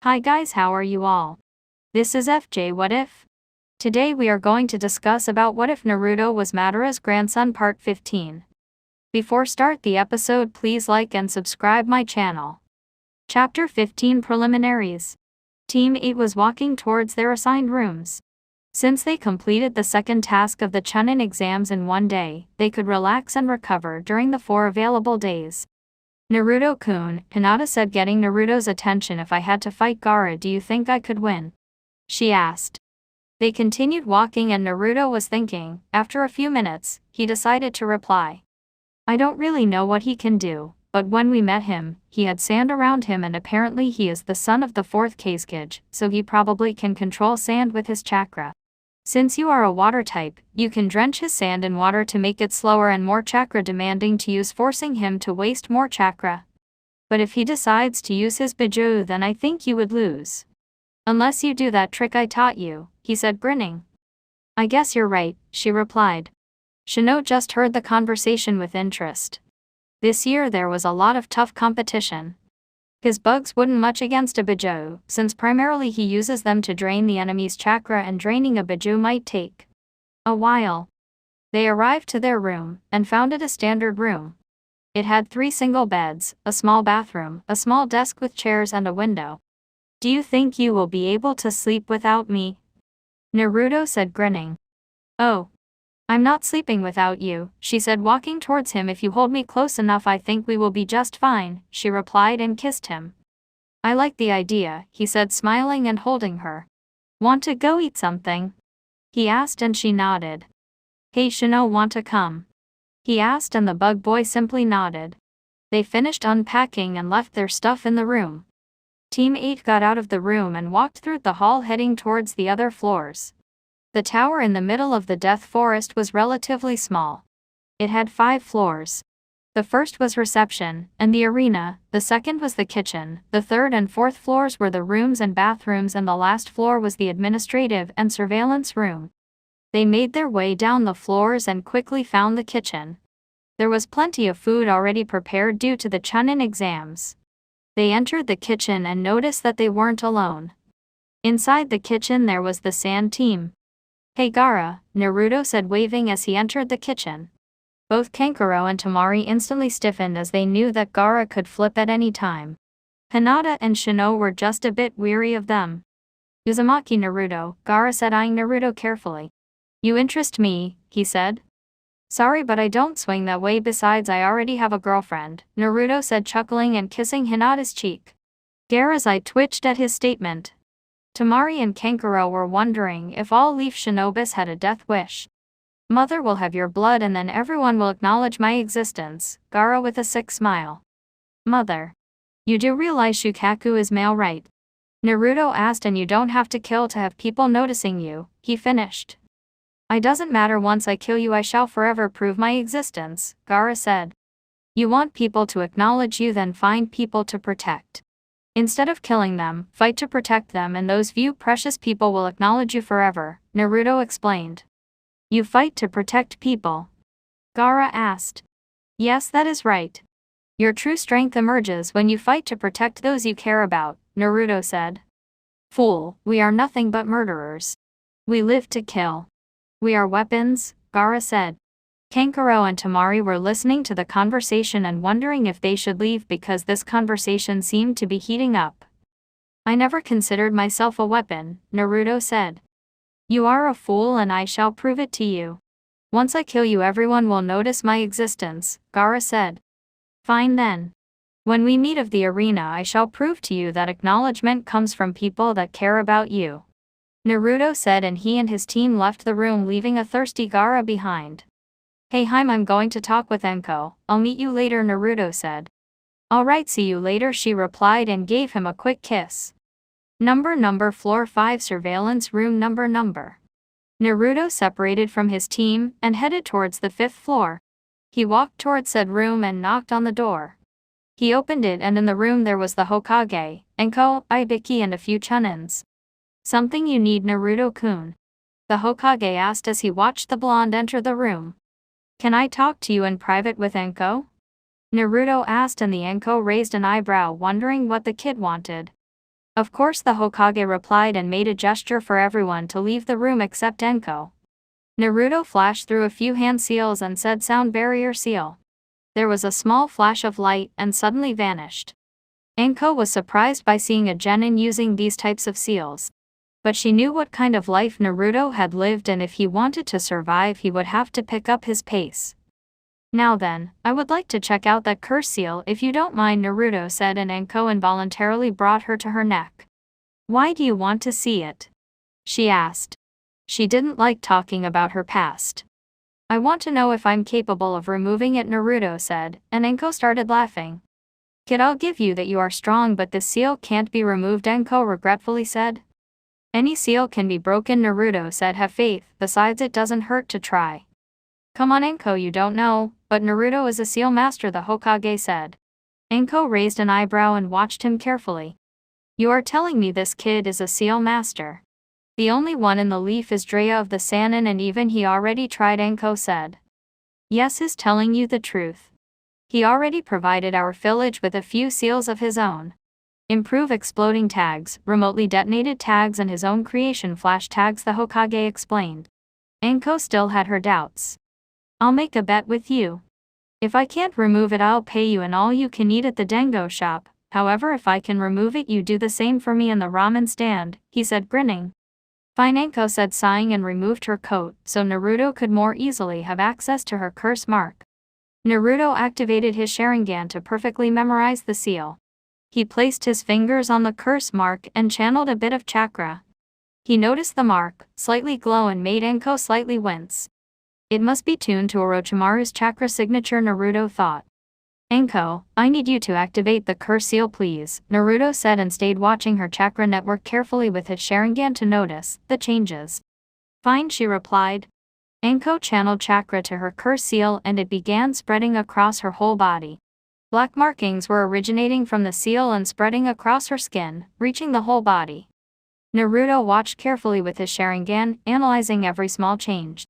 Hi guys, how are you all? This is FJ What If? Today we are going to discuss about what if Naruto was Madara's grandson part 15. Before start the episode, please like and subscribe my channel. Chapter 15 Preliminaries. Team 8 was walking towards their assigned rooms. Since they completed the second task of the Chunin exams in one day, they could relax and recover during the 4 available days. Naruto-kun, Hinata said, getting Naruto's attention. If I had to fight Gaara, do you think I could win? She asked. They continued walking and Naruto was thinking. After a few minutes, he decided to reply. I don't really know what he can do, but when we met him, he had sand around him and apparently he is the son of the 4th Kazekage, so he probably can control sand with his chakra. Since you are a water type, you can drench his sand in water to make it slower and more chakra demanding to use, forcing him to waste more chakra. But if he decides to use his Bijou, then I think you would lose. Unless you do that trick I taught you, he said, grinning. I guess you're right, she replied. Shino just heard the conversation with interest. This year there was a lot of tough competition. His bugs wouldn't much against a Bijou, since primarily he uses them to drain the enemy's chakra and draining a Bijou might take a while. They arrived to their room, and found it a standard room. It had 3 single beds, a small bathroom, a small desk with chairs and a window. Do you think you will be able to sleep without me? Naruto said, grinning. Oh. I'm not sleeping without you, she said, walking towards him. If you hold me close enough I think we will be just fine, she replied and kissed him. I like the idea, he said, smiling and holding her. Want to go eat something? He asked and she nodded. Hey Shino, want to come? He asked and the bug boy simply nodded. They finished unpacking and left their stuff in the room. Team 8 got out of the room and walked through the hall heading towards the other floors. The tower in the middle of the Death Forest was relatively small. It had 5 floors. The first was reception, and the arena, the second was the kitchen, the third and fourth floors were the rooms and bathrooms, and the last floor was the administrative and surveillance room. They made their way down the floors and quickly found the kitchen. There was plenty of food already prepared due to the Chunin exams. They entered the kitchen and noticed that they weren't alone. Inside the kitchen there was the sand team. Hey Gaara, Naruto said, waving as he entered the kitchen. Both Kankuro and Temari instantly stiffened as they knew that Gaara could flip at any time. Hinata and Shino were just a bit weary of them. Uzumaki Naruto, Gaara said, eyeing Naruto carefully. You interest me, he said. Sorry, but I don't swing that way, besides I already have a girlfriend, Naruto said, chuckling and kissing Hinata's cheek. Gaara's eye twitched at his statement. Temari and Kankuro were wondering if all Leaf Shinobis had a death wish. Mother will have your blood and then everyone will acknowledge my existence, Gaara with a sick smile. Mother. You do realize Shukaku is male, right? Naruto asked, and you don't have to kill to have people noticing you, he finished. I doesn't matter, once I kill you I shall forever prove my existence, Gaara said. You want people to acknowledge you, then find people to protect. Instead of killing them, fight to protect them, and those few precious people will acknowledge you forever, Naruto explained. You fight to protect people? Gaara asked. Yes, that is right. Your true strength emerges when you fight to protect those you care about, Naruto said. Fool, we are nothing but murderers. We live to kill. We are weapons, Gaara said. Kankuro and Temari were listening to the conversation and wondering if they should leave because this conversation seemed to be heating up. I never considered myself a weapon, Naruto said. You are a fool and I shall prove it to you. Once I kill you everyone will notice my existence, Gaara said. Fine then. When we meet of the arena I shall prove to you that acknowledgement comes from people that care about you. Naruto said, and he and his team left the room, leaving a thirsty Gaara behind. Hey Haim, I'm going to talk with Enko, I'll meet you later, Naruto said. Alright, see you later, she replied and gave him a quick kiss. Number floor 5 surveillance room number. Naruto separated from his team and headed towards the 5th floor. He walked towards said room and knocked on the door. He opened it and in the room there was the Hokage, Enko, Ibiki and a few Chunins. Something you need, Naruto-kun? The Hokage asked as he watched the blonde enter the room. Can I talk to you in private with Enko? Naruto asked and the Enko raised an eyebrow, wondering what the kid wanted. Of course, the Hokage replied and made a gesture for everyone to leave the room except Enko. Naruto flashed through a few hand seals and said sound barrier seal. There was a small flash of light and suddenly vanished. Enko was surprised by seeing a genin using these types of seals. But she knew what kind of life Naruto had lived, and if he wanted to survive he would have to pick up his pace. Now then, I would like to check out that curse seal if you don't mind, Naruto said, and Enko involuntarily brought her to her neck. Why do you want to see it? She asked. She didn't like talking about her past. I want to know if I'm capable of removing it, Naruto said, and Enko started laughing. Kid, I'll give you that you are strong, but this seal can't be removed, Enko regretfully said. Any seal can be broken, Naruto said, have faith, besides it doesn't hurt to try. Come on Enko, you don't know, but Naruto is a seal master, the Hokage said. Enko raised an eyebrow and watched him carefully. You are telling me this kid is a seal master? The only one in the leaf is Drea of the Sannin, and even he already tried, Enko said. Yes, he's telling you the truth. He already provided our village with a few seals of his own. Improve exploding tags, remotely detonated tags, and his own creation flash tags, the Hokage explained. Enko still had her doubts. I'll make a bet with you. If I can't remove it, I'll pay you an all-you-can-eat at the Dengo shop. However, if I can remove it, you do the same for me in the ramen stand, he said, grinning. Fine, Enko said, sighing, and removed her coat so Naruto could more easily have access to her curse mark. Naruto activated his Sharingan to perfectly memorize the seal. He placed his fingers on the curse mark and channeled a bit of chakra. He noticed the mark slightly glow and made Enko slightly wince. It must be tuned to Orochimaru's chakra signature, Naruto thought. Enko, I need you to activate the curse seal please, Naruto said, and stayed watching her chakra network carefully with his Sharingan to notice the changes. Fine, she replied. Enko channeled chakra to her curse seal and it began spreading across her whole body. Black markings were originating from the seal and spreading across her skin, reaching the whole body. Naruto watched carefully with his Sharingan, analyzing every small change.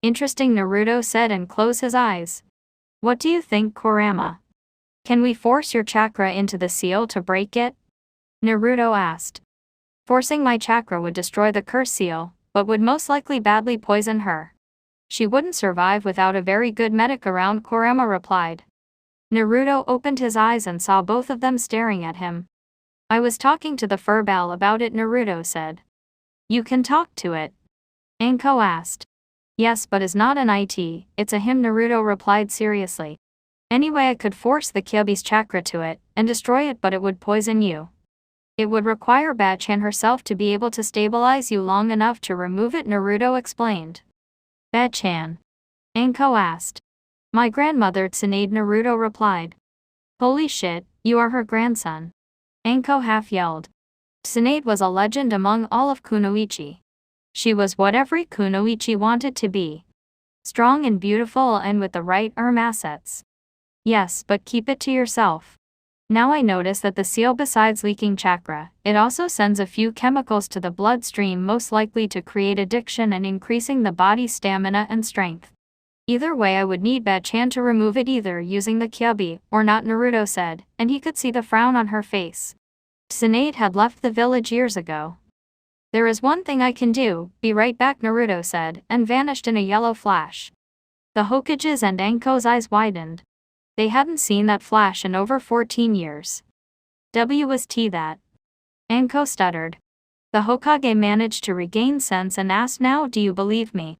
Interesting, Naruto said and closed his eyes. What do you think, Kurama? Can we force your chakra into the seal to break it? Naruto asked. Forcing my chakra would destroy the curse seal, but would most likely badly poison her. She wouldn't survive without a very good medic around, Kurama replied. Naruto opened his eyes and saw both of them staring at him. I was talking to the furball about it, Naruto said. You can talk to it? Enko asked. Yes, but it's not an IT, it's a him, Naruto replied seriously. Anyway, I could force the Kyobi's chakra to it and destroy it, but it would poison you. It would require Bachan herself to be able to stabilize you long enough to remove it, Naruto explained. Bachan? Enko asked. My grandmother Tsunade, Naruto replied. Holy shit, you are her grandson. Enko half yelled. Tsunade was a legend among all of Kunoichi. She was what every Kunoichi wanted to be. Strong and beautiful and with the right assets. Yes, but keep it to yourself. Now I notice that the seal, besides leaking chakra, it also sends a few chemicals to the bloodstream, most likely to create addiction and increasing the body's stamina and strength. Either way, I would need Bachan to remove it, either using the Kyobi or not, Naruto said, and he could see the frown on her face. Tsunade had left the village years ago. There is one thing I can do, be right back, Naruto said, and vanished in a yellow flash. The Hokage's and Enko's eyes widened. They hadn't seen that flash in over 14 years. Was that? Enko stuttered. The Hokage managed to regain sense and asked, now do you believe me?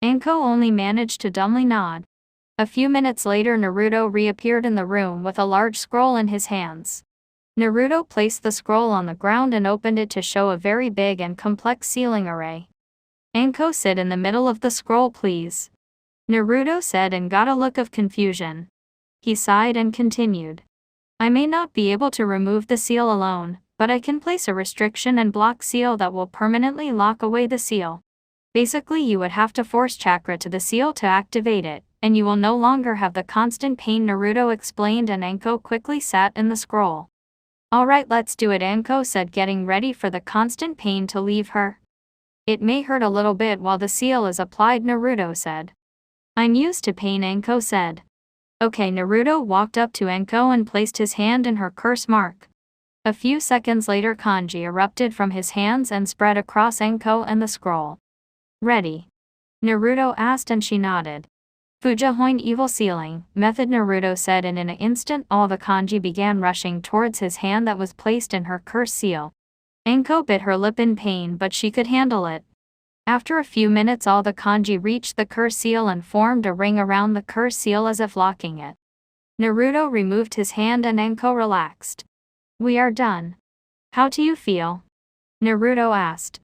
Enko only managed to dumbly nod. A few minutes later, Naruto reappeared in the room with a large scroll in his hands. Naruto placed the scroll on the ground and opened it to show a very big and complex sealing array. Enko, sit in the middle of the scroll please. Naruto said and got a look of confusion. He sighed and continued. I may not be able to remove the seal alone, but I can place a restriction and block seal that will permanently lock away the seal. Basically, you would have to force chakra to the seal to activate it, and you will no longer have the constant pain, Naruto explained, and Enko quickly sat in the scroll. Alright, let's do it, Enko said, getting ready for the constant pain to leave her. It may hurt a little bit while the seal is applied, Naruto said. I'm used to pain, Enko said. Okay, Naruto walked up to Enko and placed his hand in her curse mark. A few seconds later kanji erupted from his hands and spread across Enko and the scroll. Ready? Naruto asked and she nodded. Fujihoin evil sealing method, Naruto said, and in an instant all the kanji began rushing towards his hand that was placed in her curse seal. Enko bit her lip in pain, but she could handle it. After a few minutes all the kanji reached the curse seal and formed a ring around the curse seal as if locking it. Naruto removed his hand and Enko relaxed. We are done. How do you feel? Naruto asked.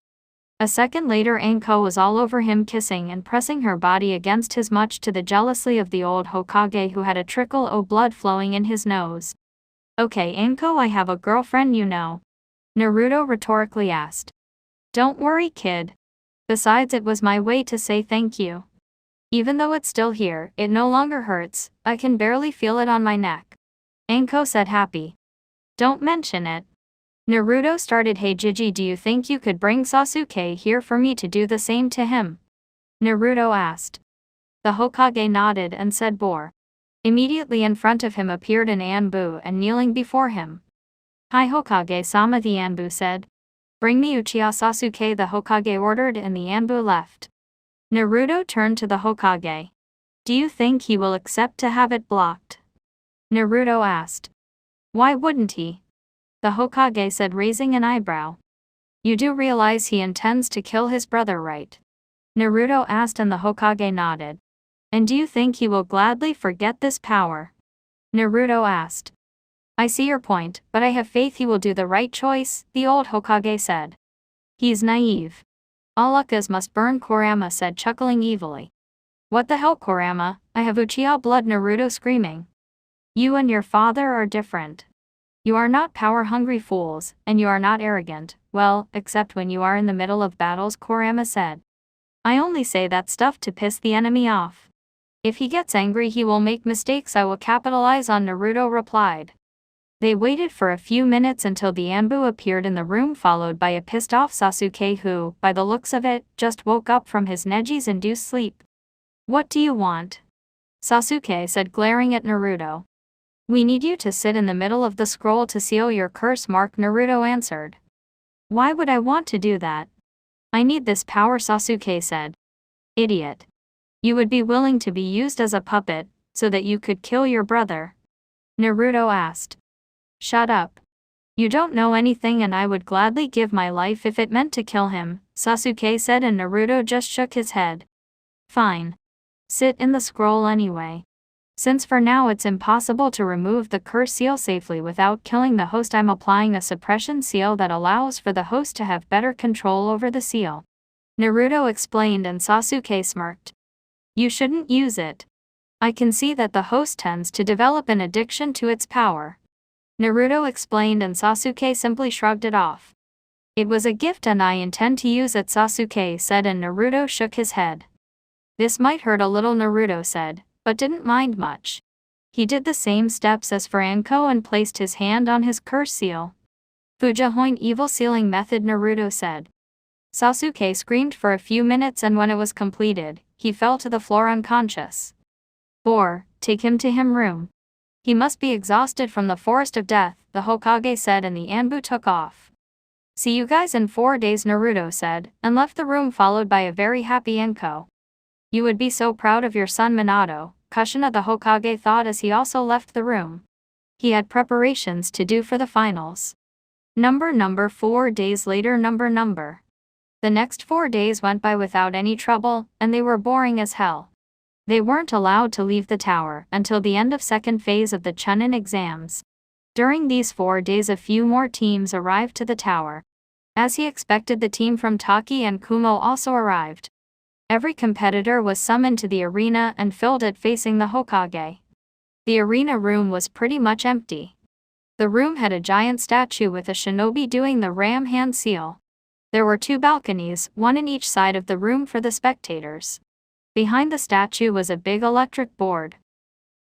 A second later Enko was all over him, kissing and pressing her body against his, much to the jealousy of the old Hokage, who had a trickle of blood flowing in his nose. Okay Enko, I have a girlfriend, you know. Naruto rhetorically asked. Don't worry kid. Besides, it was my way to say thank you. Even though it's still here, it no longer hurts, I can barely feel it on my neck. Enko said, happy. Don't mention it. Naruto started. Hey Jiji, do you think you could bring Sasuke here for me to do the same to him? Naruto asked. The Hokage nodded and said bore. Immediately in front of him appeared an Anbu and kneeling before him. Hi Hokage-sama, the Anbu said. Bring me Uchiha Sasuke, the Hokage ordered, and the Anbu left. Naruto turned to the Hokage. Do you think he will accept to have it blocked? Naruto asked. Why wouldn't he? The Hokage said, raising an eyebrow. You do realize he intends to kill his brother, right? Naruto asked, and the Hokage nodded. And do you think he will gladly forget this power? Naruto asked. I see your point, but I have faith he will do the right choice, the old Hokage said. He's naive. All Ukas must burn, Kurama said, chuckling evilly. What the hell, Kurama? I have Uchiha blood, Naruto screaming. You and your father are different. You are not power-hungry fools, and you are not arrogant, well, except when you are in the middle of battles, Kurama said. I only say that stuff to piss the enemy off. If he gets angry he will make mistakes I will capitalize on, Naruto replied. They waited for a few minutes until the Anbu appeared in the room, followed by a pissed-off Sasuke who, by the looks of it, just woke up from his Neji's-induced sleep. What do you want? Sasuke said, glaring at Naruto. We need you to sit in the middle of the scroll to seal your curse mark, Naruto answered. Why would I want to do that? I need this power, Sasuke said. Idiot. You would be willing to be used as a puppet, so that you could kill your brother? Naruto asked. Shut up. You don't know anything, and I would gladly give my life if it meant to kill him, Sasuke said, and Naruto just shook his head. Fine. Sit in the scroll anyway. Since for now it's impossible to remove the curse seal safely without killing the host, I'm applying a suppression seal that allows for the host to have better control over the seal. Naruto explained, and Sasuke smirked. You shouldn't use it. I can see that the host tends to develop an addiction to its power. Naruto explained, and Sasuke simply shrugged it off. It was a gift and I intend to use it, Sasuke said, and Naruto shook his head. This might hurt a little, Naruto said, but didn't mind much. He did the same steps as for Enko and placed his hand on his curse seal. Fujihoin evil sealing method, Naruto said. Sasuke screamed for a few minutes, and when it was completed, he fell to the floor unconscious. Bore, take him to him room. He must be exhausted from the forest of death, the Hokage said, and the Anbu took off. See you guys in 4 days, Naruto said, and left the room, followed by a very happy Enko. You would be so proud of your son Minato, Kushina, the Hokage thought as he also left the room. He had preparations to do for the finals. Number 4 days later. The next 4 days went by without any trouble, and they were boring as hell. They weren't allowed to leave the tower until the end of second phase of the Chunin exams. During these 4 days a few more teams arrived to the tower. As he expected, the team from Taki and Kumo also arrived. Every competitor was summoned to the arena and filled it, facing the Hokage. The arena room was pretty much empty. The room had a giant statue with a shinobi doing the ram hand seal. There were 2 balconies, one in each side of the room for the spectators. Behind the statue was a big electric board.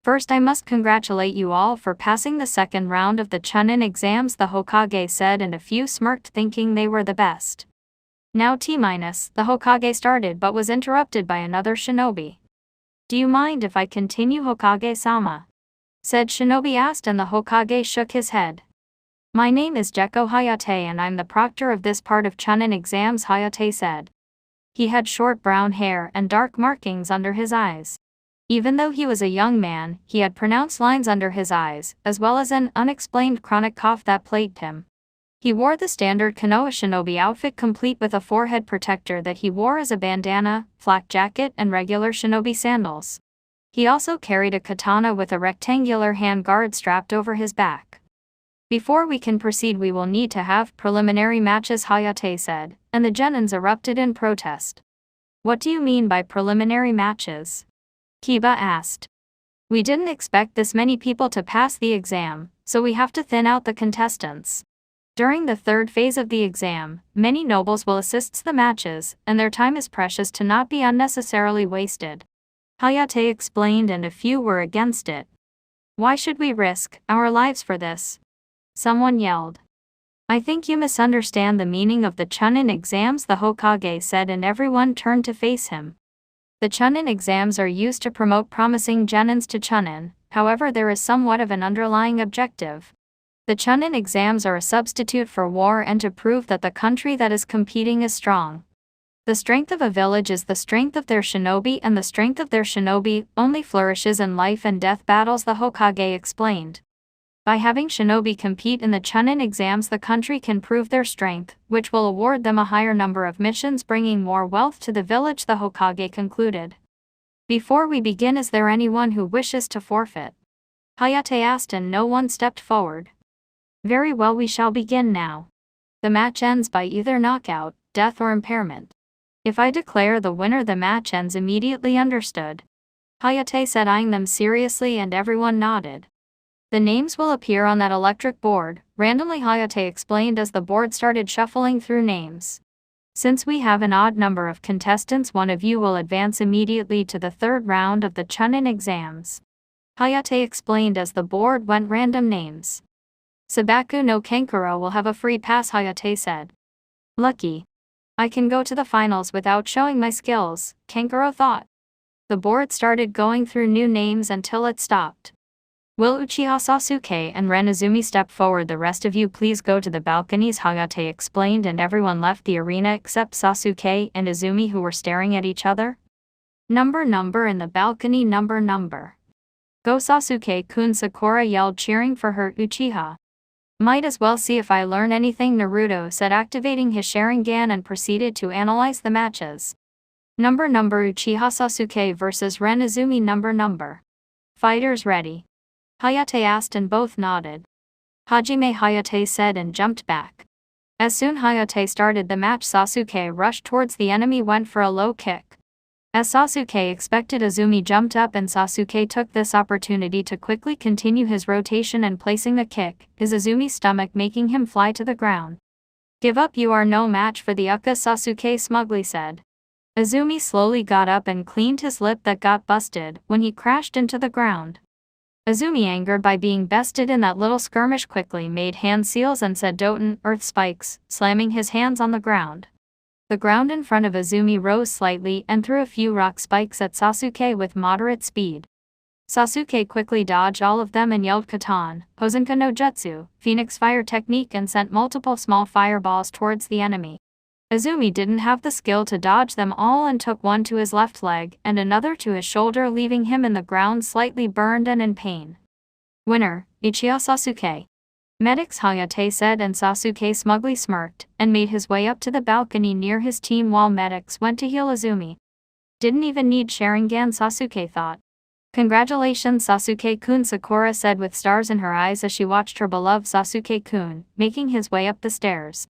First, I must congratulate you all for passing the second round of the Chunin exams, the Hokage said, and a few smirked, thinking they were the best. Now T-, the Hokage started, but was interrupted by another shinobi. Do you mind if I continue, Hokage-sama? Said shinobi asked, and the Hokage shook his head. My name is Gekko Hayate and I'm the proctor of this part of Chunin exams, Hayate said. He had short brown hair and dark markings under his eyes. Even though he was a young man, he had pronounced lines under his eyes, as well as an unexplained chronic cough that plagued him. He wore the standard Konoha shinobi outfit complete with a forehead protector that he wore as a bandana, flak jacket and regular shinobi sandals. He also carried a katana with a rectangular hand guard strapped over his back. Before we can proceed we will need to have preliminary matches, Hayate said, and the genins erupted in protest. What do you mean by preliminary matches? Kiba asked. We didn't expect this many people to pass the exam, so we have to thin out the contestants. During the third phase of the exam, many nobles will assist the matches, and their time is precious to not be unnecessarily wasted. Hayate explained, and a few were against it. Why should we risk our lives for this? Someone yelled. I think you misunderstand the meaning of the Chunin exams, the Hokage said, and everyone turned to face him. The Chunin exams are used to promote promising genins to Chunin, however there is somewhat of an underlying objective. The Chunin exams are a substitute for war and to prove that the country that is competing is strong. The strength of a village is the strength of their shinobi, and the strength of their shinobi only flourishes in life and death battles, the Hokage explained. By having shinobi compete in the Chunin exams, the country can prove their strength, which will award them a higher number of missions, bringing more wealth to the village, the Hokage concluded. Before we begin, is there anyone who wishes to forfeit? Hayate asked, and no one stepped forward. Very well, we shall begin now. The match ends by either knockout, death or impairment. If I declare the winner, the match ends immediately. Understood? Hayate said, eyeing them seriously, and everyone nodded. The names will appear on that electric board, randomly, Hayate explained as the board started shuffling through names. Since we have an odd number of contestants, one of you will advance immediately to the third round of the Chunin exams. Hayate explained as the board went random names. Sabaku no Kankuro will have a free pass, Hayate said. Lucky. I can go to the finals without showing my skills, Kankuro thought. The board started going through new names until it stopped. Will Uchiha Sasuke and Ren Izumi step forward? The rest of you please go to the balconies, Hayate explained, and everyone left the arena except Sasuke and Izumi, who were staring at each other. Number in the balcony, number. Go Sasuke-kun, Sakura yelled, cheering for her Uchiha. Might as well see if I learn anything, Naruto said, activating his Sharingan, and proceeded to analyze the matches. Number Uchiha Sasuke versus Ren Izumi. Number. Fighters ready? Hayate asked, and both nodded. Hajime, Hayate said, and jumped back. As soon Hayate started the match, Sasuke rushed towards the enemy, went for a low kick. As Sasuke expected, Izumi jumped up, and Sasuke took this opportunity to quickly continue his rotation and placing a kick, his Izumi's stomach, making him fly to the ground. Give up, you are no match for the Uka, Sasuke smugly said. Izumi slowly got up and cleaned his lip that got busted when he crashed into the ground. Izumi, angered by being bested in that little skirmish, quickly made hand seals and said Doten, earth spikes, slamming his hands on the ground. The ground in front of Izumi rose slightly and threw a few rock spikes at Sasuke with moderate speed. Sasuke quickly dodged all of them and yelled Katan, Hosenka no Jutsu, Phoenix Fire technique, and sent multiple small fireballs towards the enemy. Izumi didn't have the skill to dodge them all and took one to his left leg and another to his shoulder, leaving him in the ground slightly burned and in pain. Winner, Uchiha Sasuke. Medics, Hayate said, and Sasuke smugly smirked and made his way up to the balcony near his team while medics went to heal Izumi. Didn't even need Sharingan, Sasuke thought. Congratulations, Sasuke-kun, Sakura said with stars in her eyes as she watched her beloved Sasuke-kun making his way up the stairs.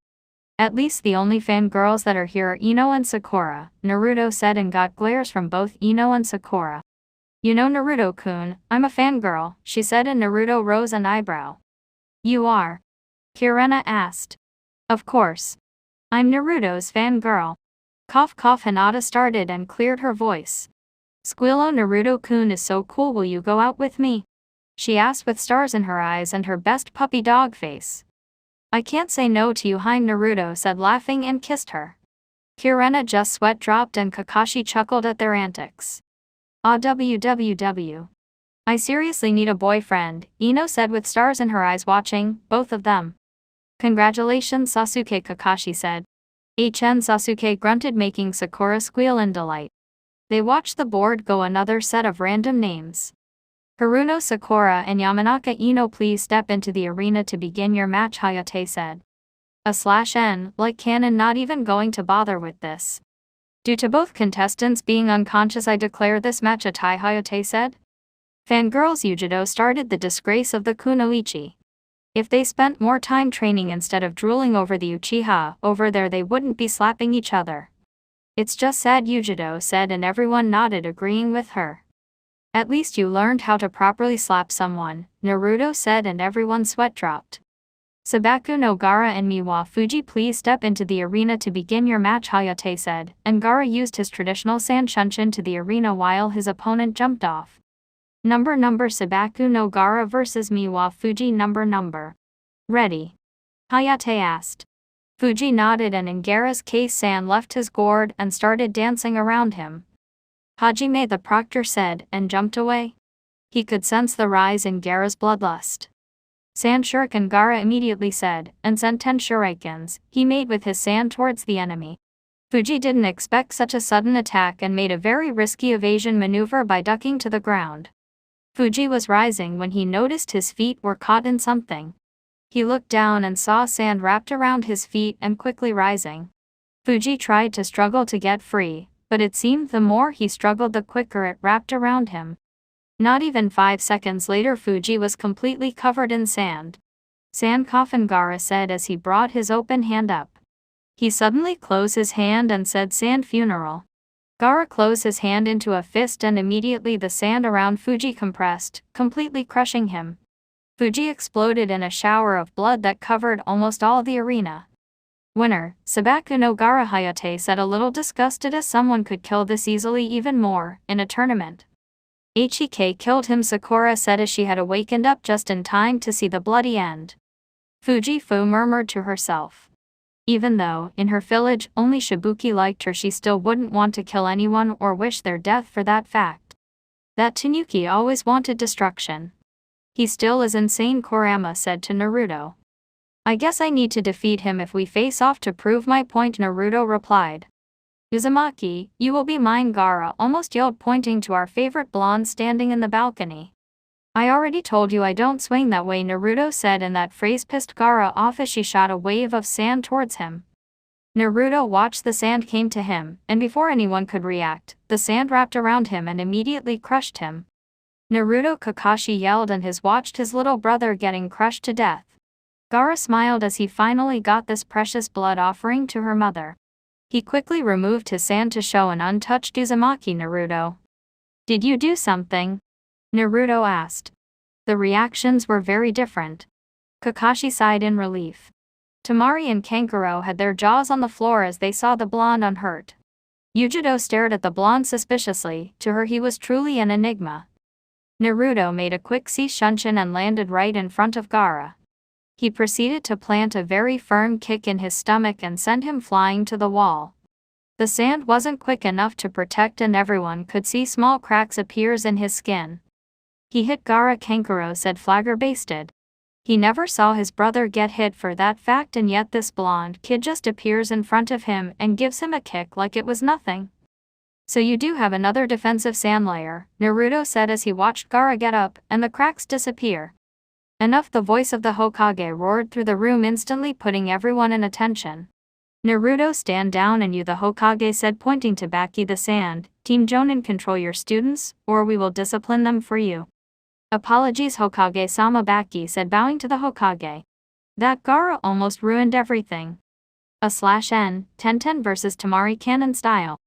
At least the only fangirls that are here are Ino and Sakura, Naruto said, and got glares from both Ino and Sakura. You know, Naruto-kun, I'm a fangirl, she said, and Naruto rose an eyebrow. You are? Kirena asked. Of course. I'm Naruto's fangirl. Cough cough, Hinata started and cleared her voice. Squealo, Naruto-kun is so cool, will you go out with me? She asked with stars in her eyes and her best puppy dog face. I can't say no to you, Hein, Naruto said, laughing, and kissed her. Kirena just sweat dropped and Kakashi chuckled at their antics. Ah, www. I seriously need a boyfriend, Ino said with stars in her eyes, watching both of them. Congratulations Sasuke, Kakashi said. Sasuke grunted, making Sakura squeal in delight. They watched the board go another set of random names. Haruno Sakura and Yamanaka Ino, please step into the arena to begin your match, Hayate said. /N, like canon, not even going to bother with this. Due to both contestants being unconscious, I declare this match a tie, Hayate said. Fangirls Yujido started the disgrace of the Kunoichi. If they spent more time training instead of drooling over the Uchiha over there, they wouldn't be slapping each other. It's just sad, Yujido said, and everyone nodded, agreeing with her. At least you learned how to properly slap someone, Naruto said, and everyone's sweat dropped. Sabaku no Gaara and Miwa Fuji, please step into the arena to begin your match, Hayate said, and Gaara used his traditional sand shunshin to the arena while his opponent jumped off. Number Sabaku no Gaara versus Miwa Fuji. Number. Ready? Hayate asked. Fuji nodded, and in Gaara's case, Sand left his gourd and started dancing around him. Hajime, the proctor said, and jumped away. He could sense the rise in Gaara's bloodlust. Sand Shuriken, Gaara immediately said, and sent 10 shurikens he made with his sand towards the enemy. Fuji didn't expect such a sudden attack and made a very risky evasion maneuver by ducking to the ground. Fuji was rising when he noticed his feet were caught in something. He looked down and saw sand wrapped around his feet and quickly rising. Fuji tried to struggle to get free, but it seemed the more he struggled, the quicker it wrapped around him. Not even 5 seconds later, Fuji was completely covered in sand. Sand coffin, Gaara said as he brought his open hand up. He suddenly closed his hand and said, sand funeral. Gaara closed his hand into a fist, and immediately the sand around Fuji compressed, completely crushing him. Fuji exploded in a shower of blood that covered almost all the arena. Winner, Sabaku no Gaara, Hayate said, a little disgusted as someone could kill this easily, even more, in a tournament. Hik killed him, Sakura said as she had awakened up just in time to see the bloody end. Fuji-fu murmured to herself. Even though, in her village, only Shibuki liked her, she still wouldn't want to kill anyone or wish their death for that fact. That Tanuki always wanted destruction. He still is insane, Kurama said to Naruto. I guess I need to defeat him if we face off to prove my point, Naruto replied. Uzumaki, you will be mine, Gaara almost yelled, pointing to our favorite blonde standing in the balcony. I already told you I don't swing that way, Naruto said, and that phrase pissed Gaara off as she shot a wave of sand towards him. Naruto watched the sand came to him, and before anyone could react, the sand wrapped around him and immediately crushed him. Naruto, Kakashi yelled and watched his little brother getting crushed to death. Gaara smiled as he finally got this precious blood offering to her mother. He quickly removed his sand to show an untouched Uzumaki. Naruto. Did you do something? Naruto asked. The reactions were very different. Kakashi sighed in relief. Temari and Kankuro had their jaws on the floor as they saw the blonde unhurt. Yujido stared at the blonde suspiciously. To her, he was truly an enigma. Naruto made a quick sea shunshin and landed right in front of Gaara. He proceeded to plant a very firm kick in his stomach and send him flying to the wall. The sand wasn't quick enough to protect, and everyone could see small cracks appears in his skin. He hit Gaara, Kankuro said, flabbergasted. He never saw his brother get hit for that fact, and yet this blonde kid just appears in front of him and gives him a kick like it was nothing. So you do have another defensive sand layer, Naruto said as he watched Gaara get up and the cracks disappear. Enough, the voice of the Hokage roared through the room, instantly putting everyone in attention. Naruto, stand down, and you, the Hokage said, pointing to Baki the sand. Team Jonin, control your students, or we will discipline them for you. Apologies, Hokage-sama, Baki said, bowing to the Hokage. That Gaara almost ruined everything. /N, Tenten versus Temari, canon style.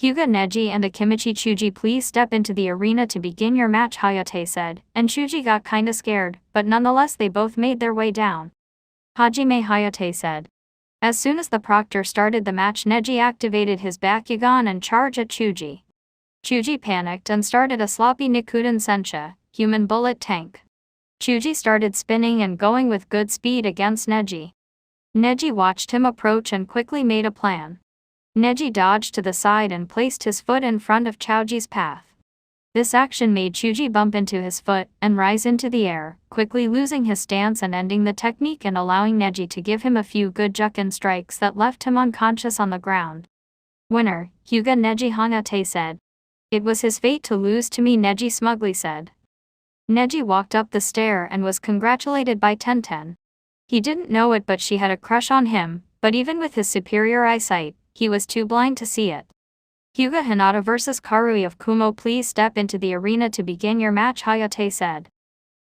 Hyuga, Neji and Akimichi, Chuji, please step into the arena to begin your match, Hayate said, and Chuji got kinda scared, but nonetheless they both made their way down. Hajime, Hayate said. As soon as the proctor started the match, Neji activated his Bakugan and charged at Chuji. Chuji panicked and started a sloppy Nikuden Sensha, human bullet tank. Chuji started spinning and going with good speed against Neji. Neji watched him approach and quickly made a plan. Neji dodged to the side and placed his foot in front of Chouji's path. This action made Chuji bump into his foot and rise into the air, quickly losing his stance and ending the technique and allowing Neji to give him a few good juken strikes that left him unconscious on the ground. Winner, Hyuga Neji Hanate said. It was his fate to lose to me, Neji smugly said. Neji walked up the stair and was congratulated by Tenten. He didn't know it, but she had a crush on him, but even with his superior eyesight, he was too blind to see it. Hyuga Hinata vs Karui of Kumo, please step into the arena to begin your match, Hayate said.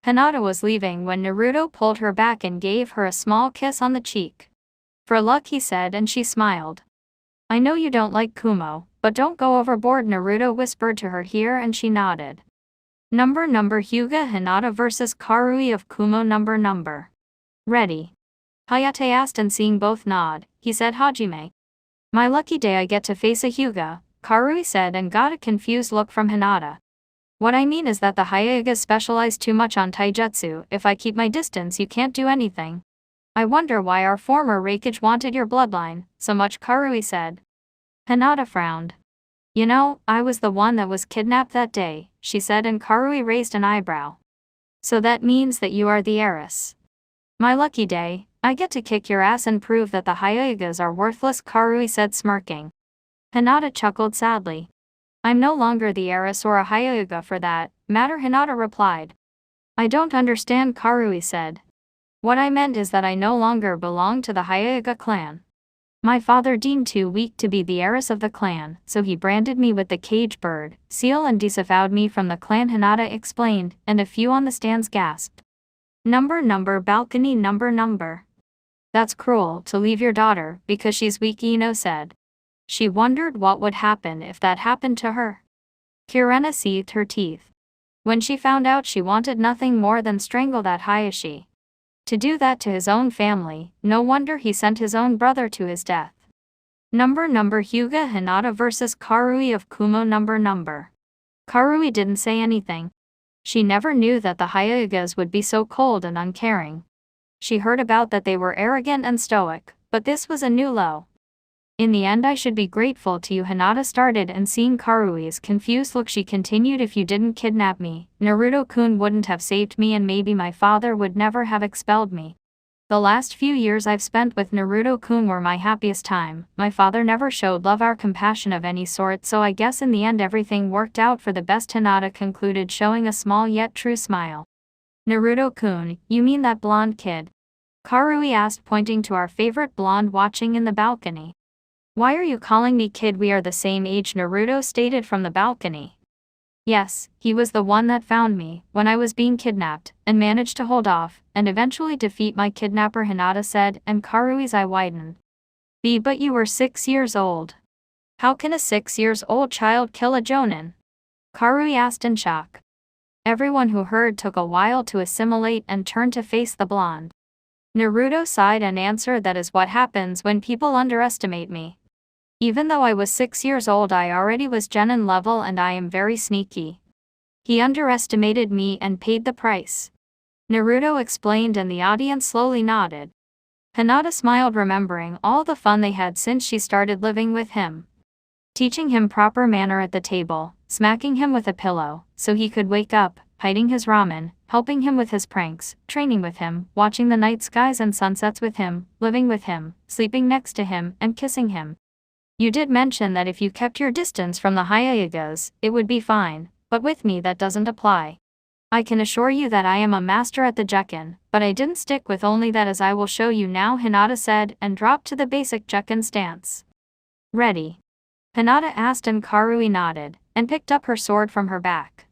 Hinata was leaving when Naruto pulled her back and gave her a small kiss on the cheek. For luck, he said, and she smiled. I know you don't like Kumo, but don't go overboard, Naruto whispered to her here, and she nodded. Number Hyuga Hinata vs Karui of Kumo. Number. Ready? Hayate asked, and seeing both nod, he said, Hajime. My lucky day, I get to face a Hyuga, Karui said, and got a confused look from Hinata. What I mean is that the Hyugas specialize too much on taijutsu. If I keep my distance, you can't do anything. I wonder why our former Raikage wanted your bloodline so much, Karui said. Hinata frowned. You know, I was the one that was kidnapped that day, she said, and Karui raised an eyebrow. So that means that you are the heiress. My lucky day, I get to kick your ass and prove that the Hyugas are worthless, Karui said, smirking. Hinata chuckled sadly. I'm no longer the heiress or a Hyuga for that matter, Hinata replied. I don't understand, Karui said. What I meant is that I no longer belong to the Hyuga clan. My father deemed too weak to be the heiress of the clan, so he branded me with the cage bird seal and disavowed me from the clan, Hinata explained, and a few on the stands gasped. Number balcony. Number. That's cruel to leave your daughter because she's weak, Ino said. She wondered what would happen if that happened to her. Kurena seethed her teeth. When she found out, she wanted nothing more than strangle that Hayashi. To do that to his own family, no wonder he sent his own brother to his death. Number Hyuga Hinata vs Karui of Kumo. Number. Karui didn't say anything. She never knew that the Hyugas would be so cold and uncaring. She heard about that they were arrogant and stoic, but this was a new low. In the end, I should be grateful to you, Hinata started, and seeing Karui's confused look, she continued, if you didn't kidnap me, Naruto-kun wouldn't have saved me, and maybe my father would never have expelled me. The last few years I've spent with Naruto-kun were my happiest time. My father never showed love or compassion of any sort, so I guess in the end everything worked out for the best, Hinata concluded, showing a small yet true smile. Naruto-kun, you mean that blonde kid? Karui asked, pointing to our favorite blonde watching in the balcony. Why are you calling me kid? We are the same age, Naruto stated from the balcony. Yes, he was the one that found me when I was being kidnapped, and managed to hold off and eventually defeat my kidnapper, Hinata said, and Karui's eye widened. But you were 6 years old. How can a 6-year-old child kill a jonin? Karui asked in shock. Everyone who heard took a while to assimilate and turned to face the blonde. Naruto sighed and answered, that is what happens when people underestimate me. Even though I was 6 years old, I already was genin level, and I am very sneaky. He underestimated me and paid the price. Naruto explained, and the audience slowly nodded. Hinata smiled, remembering all the fun they had since she started living with him. Teaching him proper manner at the table, smacking him with a pillow so he could wake up, hiding his ramen, helping him with his pranks, training with him, watching the night skies and sunsets with him, living with him, sleeping next to him, and kissing him. You did mention that if you kept your distance from the Hyugas, it would be fine, but with me that doesn't apply. I can assure you that I am a master at the juken, but I didn't stick with only that, as I will show you now, Hinata said, and dropped to the basic juken stance. Ready? Hinata asked, and Karui nodded, and picked up her sword from her back.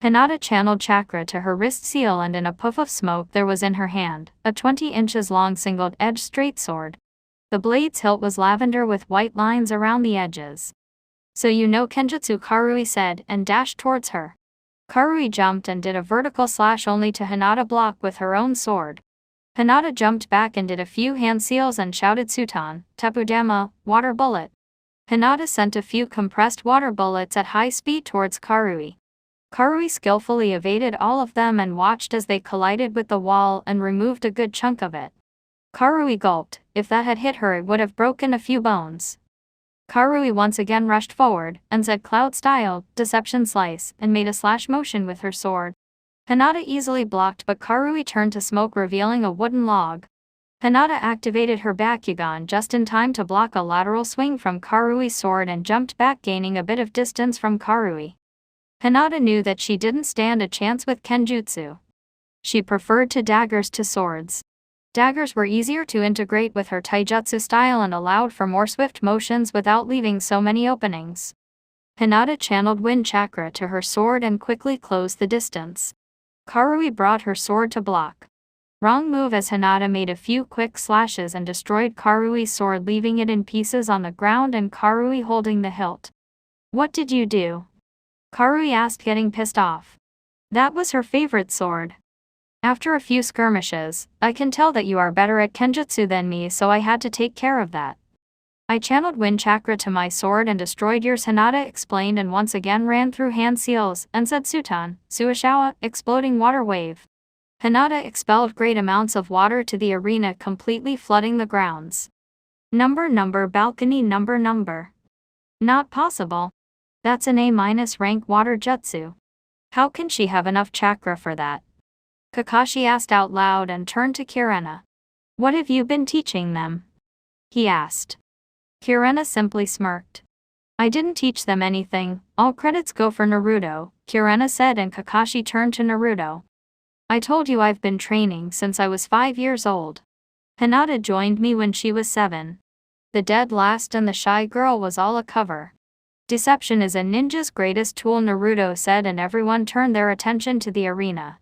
Hinata channeled chakra to her wrist seal, and in a puff of smoke there was in her hand a 20 inches long single-edged straight sword. The blade's hilt was lavender with white lines around the edges. So you know Kenjutsu, Karui said, and dashed towards her. Karui jumped and did a vertical slash, only to Hinata block with her own sword. Hinata jumped back and did a few hand seals and shouted, Sutan, Tepudama, water bullet. Hinata sent a few compressed water bullets at high speed towards Karui. Karui skillfully evaded all of them and watched as they collided with the wall and removed a good chunk of it. Karui gulped. If that had hit her, it would have broken a few bones. Karui once again rushed forward, and said cloud style, deception slice, and made a slash motion with her sword. Hinata easily blocked, but Karui turned to smoke, revealing a wooden log. Hinata activated her Bakugan just in time to block a lateral swing from Karui's sword and jumped back, gaining a bit of distance from Karui. Hinata knew that she didn't stand a chance with Kenjutsu. She preferred daggers to swords. Daggers were easier to integrate with her taijutsu style and allowed for more swift motions without leaving so many openings. Hinata channeled wind chakra to her sword and quickly closed the distance. Karui brought her sword to block. Wrong move, as Hinata made a few quick slashes and destroyed Karui's sword, leaving it in pieces on the ground and Karui holding the hilt. "What did you do?" Karui asked, getting pissed off. That was her favorite sword. After a few skirmishes, I can tell that you are better at Kenjutsu than me, so I had to take care of that. I channeled wind chakra to my sword and destroyed yours, Hinata explained, and once again ran through hand seals and said Sutan, Suishawa, exploding water wave. Hinata expelled great amounts of water to the arena, completely flooding the grounds. Number balcony number. Not possible. That's an A- rank water jutsu. How can she have enough chakra for that? Kakashi asked out loud and turned to Kirena. What have you been teaching them? He asked. Kirena simply smirked. I didn't teach them anything, all credits go for Naruto, Kirena said, and Kakashi turned to Naruto. I told you I've been training since I was 5 years old. Hinata joined me when she was 7. The dead last and the shy girl was all a cover. Deception is a ninja's greatest tool, Naruto said, and everyone turned their attention to the arena.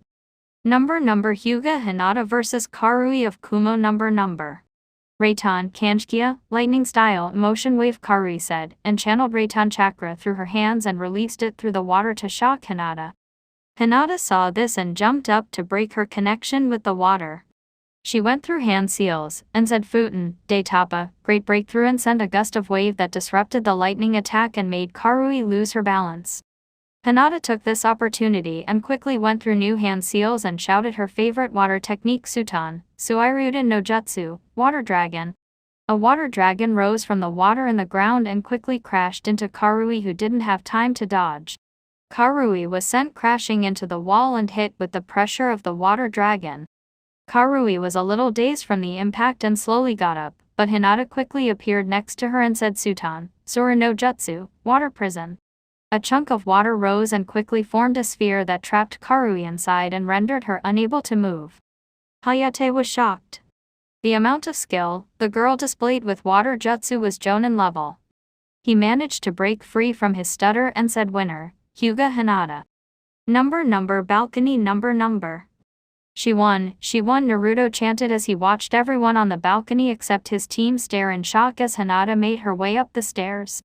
Number Hyuga Hinata vs Karui of Kumo. Number. Reitan Kanjkia, lightning style, emotion wave, Karui said, and channeled Reitan chakra through her hands and released it through the water to shock Hinata. Hinata saw this and jumped up to break her connection with the water. She went through hand seals and said Futen, Daitapa, great breakthrough, and sent a gust of wave that disrupted the lightning attack and made Karui lose her balance. Hinata took this opportunity and quickly went through new hand seals and shouted her favorite water technique, Sutan, Suiryuden no Jutsu, water dragon. A water dragon rose from the water in the ground and quickly crashed into Karui, who didn't have time to dodge. Karui was sent crashing into the wall and hit with the pressure of the water dragon. Karui was a little dazed from the impact and slowly got up, but Hinata quickly appeared next to her and said Sutan, Sura no Jutsu, water prison. A chunk of water rose and quickly formed a sphere that trapped Karui inside and rendered her unable to move. Hayate was shocked. The amount of skill the girl displayed with water jutsu was Jonin level. He managed to break free from his stutter and said, winner, Hyuga Hinata. Number balcony number. She won, Naruto chanted as he watched everyone on the balcony except his team stare in shock as Hinata made her way up the stairs.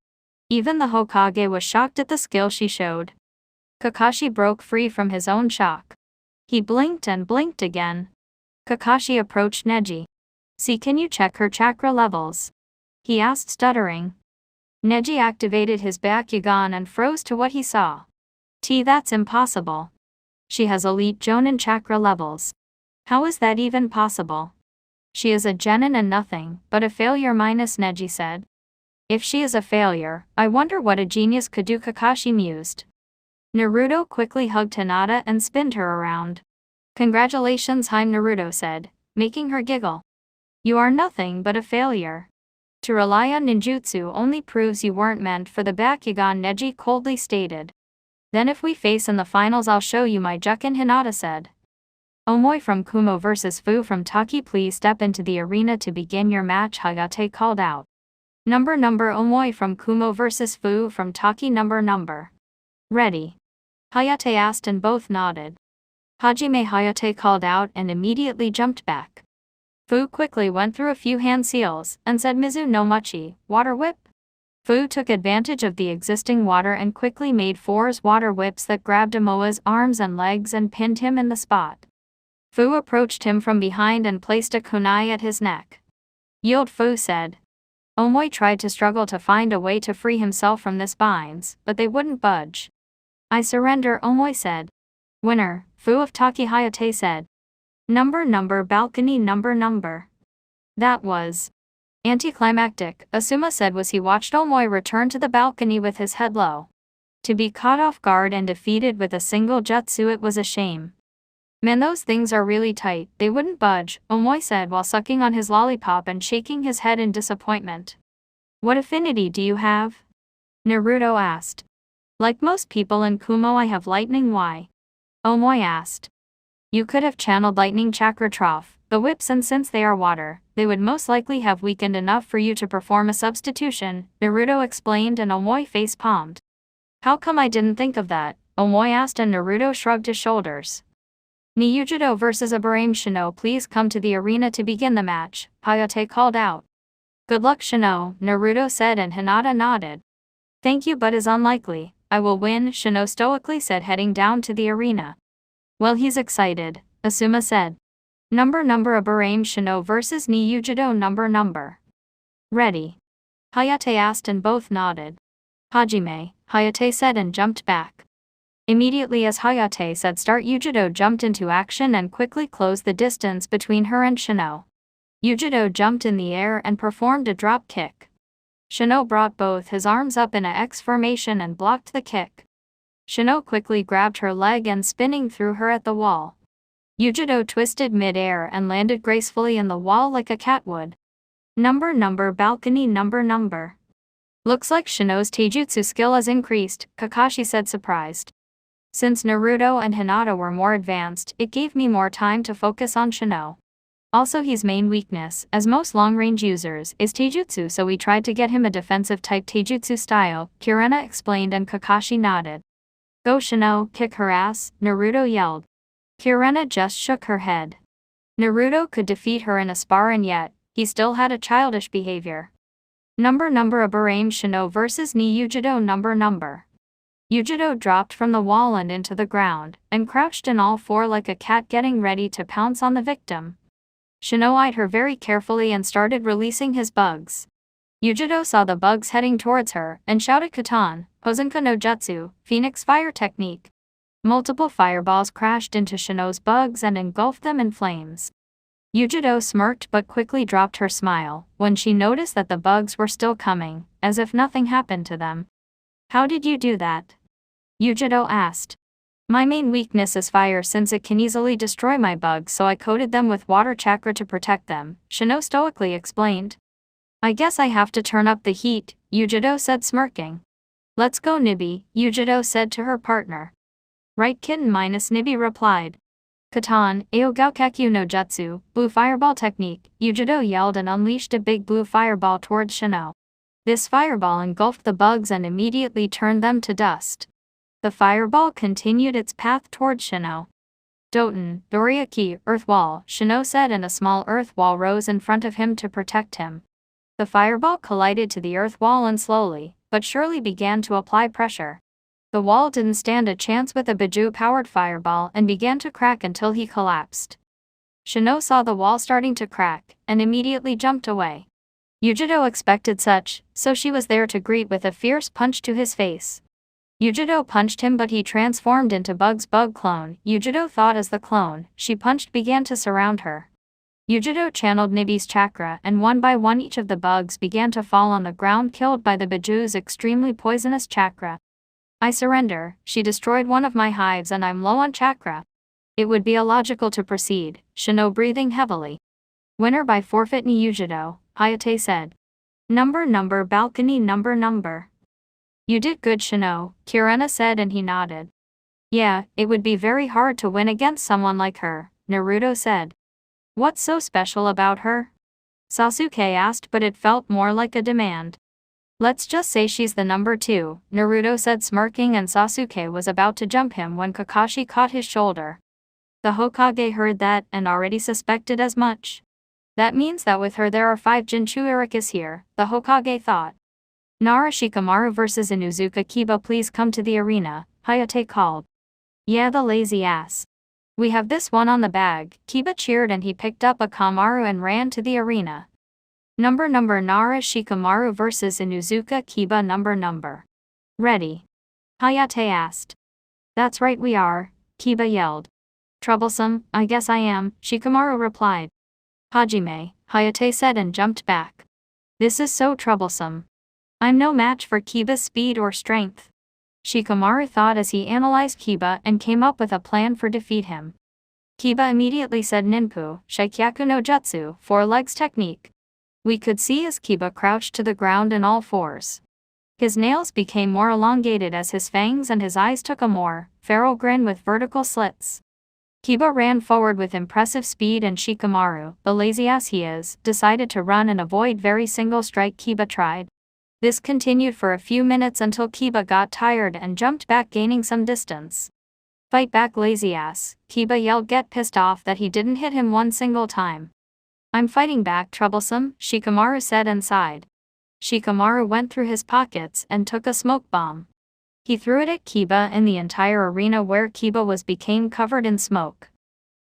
Even the Hokage was shocked at the skill she showed. Kakashi broke free from his own shock. He blinked and blinked again. Kakashi approached Neji. See, can you check her chakra levels? He asked, stuttering. Neji activated his Bakugan and froze to what he saw. That's impossible. She has elite Jonin chakra levels. How is that even possible? She is a genin and nothing but a failure, Neji said. If she is a failure, I wonder what a genius could do, Kakashi mused. Naruto quickly hugged Hinata and spinned her around. Congratulations, Naruto said, making her giggle. You are nothing but a failure. To rely on ninjutsu only proves you weren't meant for the Bakugan, Neji coldly stated. Then if we face in the finals, I'll show you my Jukin, Hinata said. Omoi from Kumo vs Fu from Taki, please step into the arena to begin your match, Hayate called out. Number Omoi from Kumo vs Fu from Taki. Number. Ready? Hayate asked and both nodded. Hajime, Hayate called out and immediately jumped back. Fu quickly went through a few hand seals and said Mizu no Machi, water whip. Fu took advantage of the existing water and quickly made 4 water whips that grabbed Omoa's arms and legs and pinned him in the spot. Fu approached him from behind and placed a kunai at his neck. Yield, Fu said. Omoi tried to struggle to find a way to free himself from this binds, but they wouldn't budge. I surrender, Omoi said. Winner, Fu of Taki, Hayate said. Number balcony number. That was Anticlimactic, Asuma said as he watched Omoi return to the balcony with his head low. To be caught off guard and defeated with a single jutsu, it was a shame. Man, those things are really tight, they wouldn't budge, Omoi said while sucking on his lollipop and shaking his head in disappointment. What affinity do you have? Naruto asked. Like most people in Kumo, I have lightning. Why? Omoi asked. You could have channeled lightning chakra trough, the whips, and since they are water, they would most likely have weakened enough for you to perform a substitution, Naruto explained, and Omoi face palmed. How come I didn't think of that? Omoi asked, and Naruto shrugged his shoulders. Niujido vs. Aburame Shino, please come to the arena to begin the match, Hayate called out. Good luck, Shino, Naruto said, and Hinata nodded. Thank you, but is unlikely. I will win, Shino stoically said, heading down to the arena. Well, he's excited, Asuma said. Number Aburame Shino vs. Niujido. Number. Ready? Hayate asked, and both nodded. Hajime, Hayate said, and jumped back. Immediately as Hayate said start, Yujido jumped into action and quickly closed the distance between her and Shino. Yujido jumped in the air and performed a drop kick. Shino brought both his arms up in a X formation and blocked the kick. Shino quickly grabbed her leg and spinning threw her at the wall. Yujido twisted mid-air and landed gracefully in the wall like a cat would. Number balcony. Number. Looks like Shino's taijutsu skill has increased, Kakashi said, surprised. Since Naruto and Hinata were more advanced, it gave me more time to focus on Shino. Also, his main weakness, as most long-range users, is taijutsu, so we tried to get him a defensive-type taijutsu style, Kurena explained, and Kakashi nodded. Go Shino, kick her ass, Naruto yelled. Kurena just shook her head. Naruto could defeat her in a spar, and yet, he still had a childish behavior. Number Aburame Shino vs. Niujido. Number. Yujido dropped from the wall and into the ground, and crouched in all four like a cat getting ready to pounce on the victim. Shino eyed her very carefully and started releasing his bugs. Yujido saw the bugs heading towards her, and shouted Katan, Hozenka no Jutsu, Phoenix Fire Technique. Multiple fireballs crashed into Shino's bugs and engulfed them in flames. Yujido smirked but quickly dropped her smile when she noticed that the bugs were still coming, as if nothing happened to them. How did you do that? Yujido asked. My main weakness is fire, since it can easily destroy my bugs, so I coated them with water chakra to protect them, Shino stoically explained. I guess I have to turn up the heat, Yujido said, smirking. Let's go Nibi, Yujido said to her partner. Right kitten, Nibi replied. Katan, Aogaokakyu no Jutsu, Blue Fireball Technique, Yujido yelled and unleashed a big blue fireball towards Shino. This fireball engulfed the bugs and immediately turned them to dust. The fireball continued its path toward Shino. Doton, Doriaki, Earth Wall, Shino said, and a small earth wall rose in front of him to protect him. The fireball collided to the earth wall and slowly, but surely began to apply pressure. The wall didn't stand a chance with a Biju-powered fireball and began to crack until he collapsed. Shino saw the wall starting to crack, and immediately jumped away. Yujido expected such, so she was there to greet with a fierce punch to his face. Yujido punched him, but he transformed into Bug's bug clone. Yujido thought as the clone she punched began to surround her. Yujido channeled Nibi's chakra, and one by one each of the bugs began to fall on the ground, killed by the Biju's extremely poisonous chakra. I surrender, she destroyed one of my hives and I'm low on chakra. It would be illogical to proceed, Shino breathing heavily. Winner by forfeit Niujido, Hayate said. Number balcony. Number. You did good, Shino, Kurena said, and he nodded. Yeah, it would be very hard to win against someone like her, Naruto said. What's so special about her? Sasuke asked, but it felt more like a demand. Let's just say she's the number 2, Naruto said, smirking, and Sasuke was about to jump him when Kakashi caught his shoulder. The Hokage heard that and already suspected as much. That means that with her there are 5 Jinchurikis here, the Hokage thought. Nara Shikamaru vs. Inuzuka Kiba, please come to the arena, Hayate called. Yeah, the lazy ass. We have this one on the bag, Kiba cheered, and he picked up a Kamaru and ran to the arena. Number Nara Shikamaru vs. Inuzuka Kiba. Number. Ready? Hayate asked. That's right, we are, Kiba yelled. Troublesome, I guess I am, Shikamaru replied. Hajime, Hayate said, and jumped back. This is so troublesome. I'm no match for Kiba's speed or strength. Shikamaru thought as he analyzed Kiba and came up with a plan for defeat him. Kiba immediately said Ninpu, Shikyaku no Jutsu, 4 legs technique. We could see as Kiba crouched to the ground in all fours. His nails became more elongated as his fangs and his eyes took a more feral grin with vertical slits. Kiba ran forward with impressive speed and Shikamaru, the lazy ass he is, decided to run and avoid very single strike Kiba tried. This continued for a few minutes until Kiba got tired and jumped back gaining some distance. Fight back lazy ass, Kiba yelled, get pissed off that he didn't hit him one single time. I'm fighting back, troublesome, Shikamaru said and sighed. Shikamaru went through his pockets and took a smoke bomb. He threw it at Kiba and the entire arena where Kiba was became covered in smoke.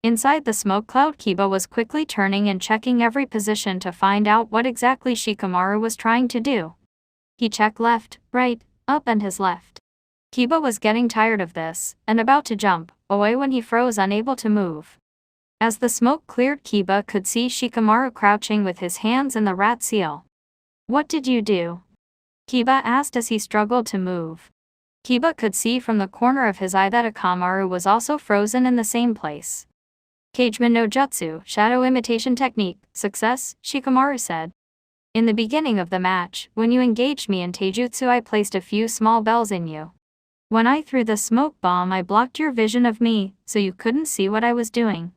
Inside the smoke cloud, Kiba was quickly turning and checking every position to find out what exactly Shikamaru was trying to do. He checked left, right, up and his left. Kiba was getting tired of this, and about to jump away when he froze unable to move. As the smoke cleared, Kiba could see Shikamaru crouching with his hands in the rat seal. What did you do? Kiba asked as he struggled to move. Kiba could see from the corner of his eye that Akamaru was also frozen in the same place. Kageman no Jutsu, shadow imitation technique, success, Shikamaru said. In the beginning of the match, when you engaged me in taijutsu, I placed a few small bells in you. When I threw the smoke bomb, I blocked your vision of me, so you couldn't see what I was doing.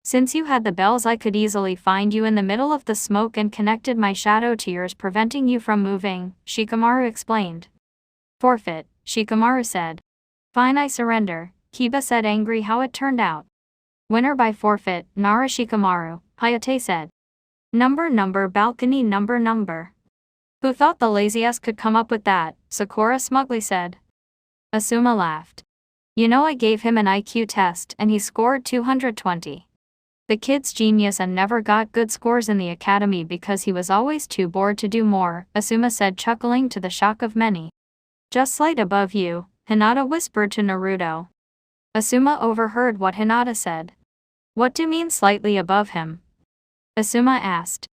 Since you had the bells, I could easily find you in the middle of the smoke and connected my shadow to yours, preventing you from moving, Shikamaru explained. Forfeit, Shikamaru said. Fine, I surrender, Kiba said, angry how it turned out. Winner by forfeit, Nara Shikamaru, Hayate said. Number, balcony number. Who thought the laziest could come up with that, Sakura smugly said. Asuma laughed. You know, I gave him an IQ test and he scored 220. The kid's genius and never got good scores in the academy because he was always too bored to do more, Asuma said, chuckling to the shock of many. Just slight above you, Hinata whispered to Naruto. Asuma overheard what Hinata said. What do you mean slightly above him? Asuma asked.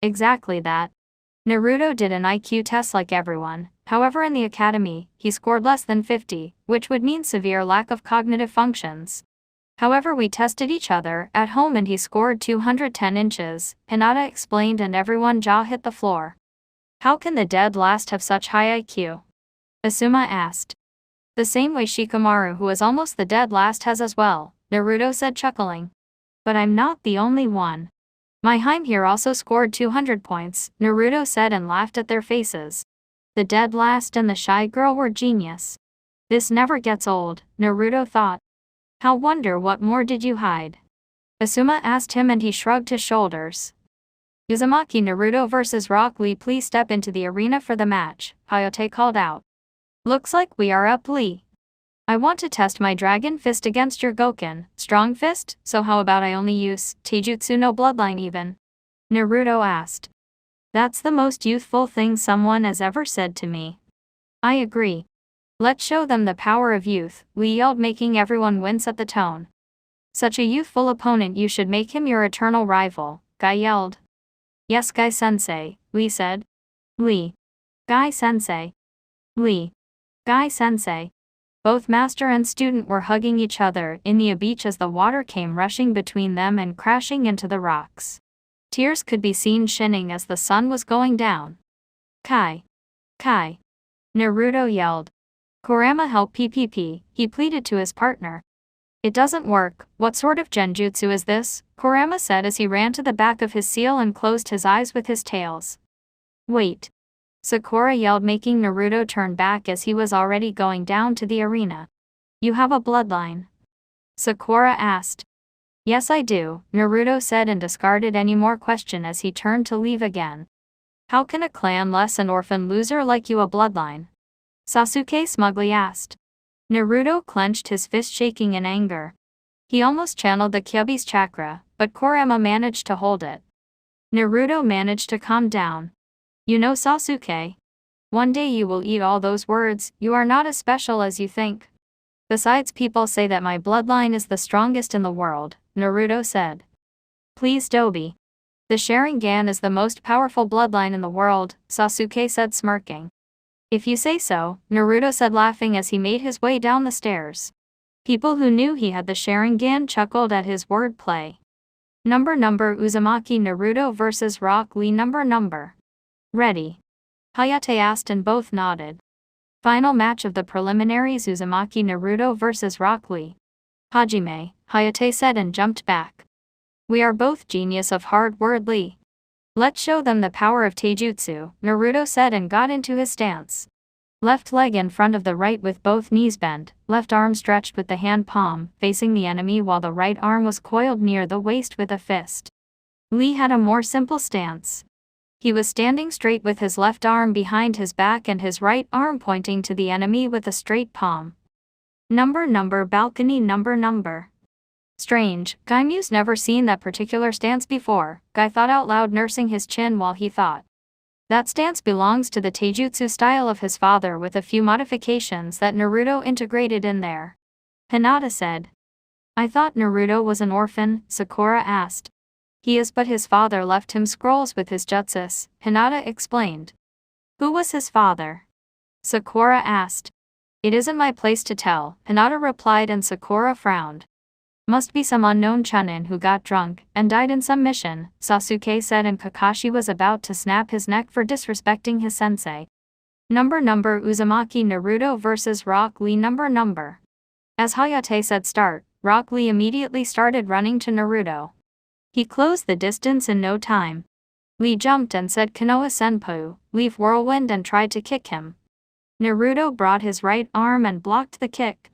Exactly that. Naruto did an IQ test like everyone, however in the academy, he scored less than 50, which would mean severe lack of cognitive functions. However, we tested each other at home and he scored 210 inches, Hinata explained, and everyone's jaw hit the floor. How can the dead last have such high IQ? Asuma asked. The same way Shikamaru, who is almost the dead last, has as well, Naruto said, chuckling. But I'm not the only one. My Heim here also scored 200 points, Naruto said and laughed at their faces. The dead last and the shy girl were genius. This never gets old, Naruto thought. How wonder what more did you hide? Asuma asked him and he shrugged his shoulders. Uzumaki, Naruto vs Rock Lee, please step into the arena for the match, Hayate called out. Looks like we are up, Lee. I want to test my Dragon Fist against your Goken, Strong Fist, so how about I only use Taijutsu no Bloodline even? Naruto asked. That's the most youthful thing someone has ever said to me. I agree. Let's show them the power of youth, Lee yelled, making everyone wince at the tone. Such a youthful opponent, you should make him your eternal rival, Guy yelled. Yes, Guy sensei, Lee said. Lee. Guy sensei. Lee. Guy sensei. Both master and student were hugging each other in the beach as the water came rushing between them and crashing into the rocks. Tears could be seen shining as the sun was going down. Kai. Kai. Naruto yelled. Kurama, help PPP, he pleaded to his partner. It doesn't work, what sort of genjutsu is this? Kurama said as he ran to the back of his seal and closed his eyes with his tails. Wait. Sakura yelled, making Naruto turn back as he was already going down to the arena. You have a bloodline? Sakura asked. Yes, I do, Naruto said and discarded any more question as he turned to leave again. How can a clan less an orphan loser like you a bloodline? Sasuke smugly asked. Naruto clenched his fist, shaking in anger. He almost channeled the Kyuubi's chakra, but Kurama managed to hold it. Naruto managed to calm down. You know, Sasuke, one day you will eat all those words. You are not as special as you think. Besides, people say that my bloodline is the strongest in the world, Naruto said. Please, Dobi. The Sharingan is the most powerful bloodline in the world, Sasuke said smirking. If you say so, Naruto said laughing as he made his way down the stairs. People who knew he had the Sharingan chuckled at his wordplay. Number Uzumaki Naruto vs Rock Lee number. Ready? Hayate asked and both nodded. Final match of the preliminaries Uzumaki Naruto vs Rock Lee. Hajime, Hayate said and jumped back. We are both genius of hard word Lee. Let's show them the power of taijutsu, Naruto said and got into his stance. Left leg in front of the right with both knees bent, left arm stretched with the hand palm facing the enemy while the right arm was coiled near the waist with a fist. Lee had a more simple stance. He was standing straight with his left arm behind his back and his right arm pointing to the enemy with a straight palm. Number balcony number. Strange, Guy Mew's never seen that particular stance before, Guy thought out loud nursing his chin while he thought. That stance belongs to the taijutsu style of his father with a few modifications that Naruto integrated in there. Hinata said. I thought Naruto was an orphan, Sakura asked. He is, but his father left him scrolls with his jutsus, Hinata explained. Who was his father? Sakura asked. It isn't my place to tell, Hinata replied and Sakura frowned. Must be some unknown chunin who got drunk and died in some mission, Sasuke said and Kakashi was about to snap his neck for disrespecting his sensei. Number Uzumaki Naruto vs Rock Lee number. As Hayate said start, Rock Lee immediately started running to Naruto. He closed the distance in no time. Lee jumped and said Konoha Senpu, leave whirlwind and tried to kick him. Naruto brought his right arm and blocked the kick.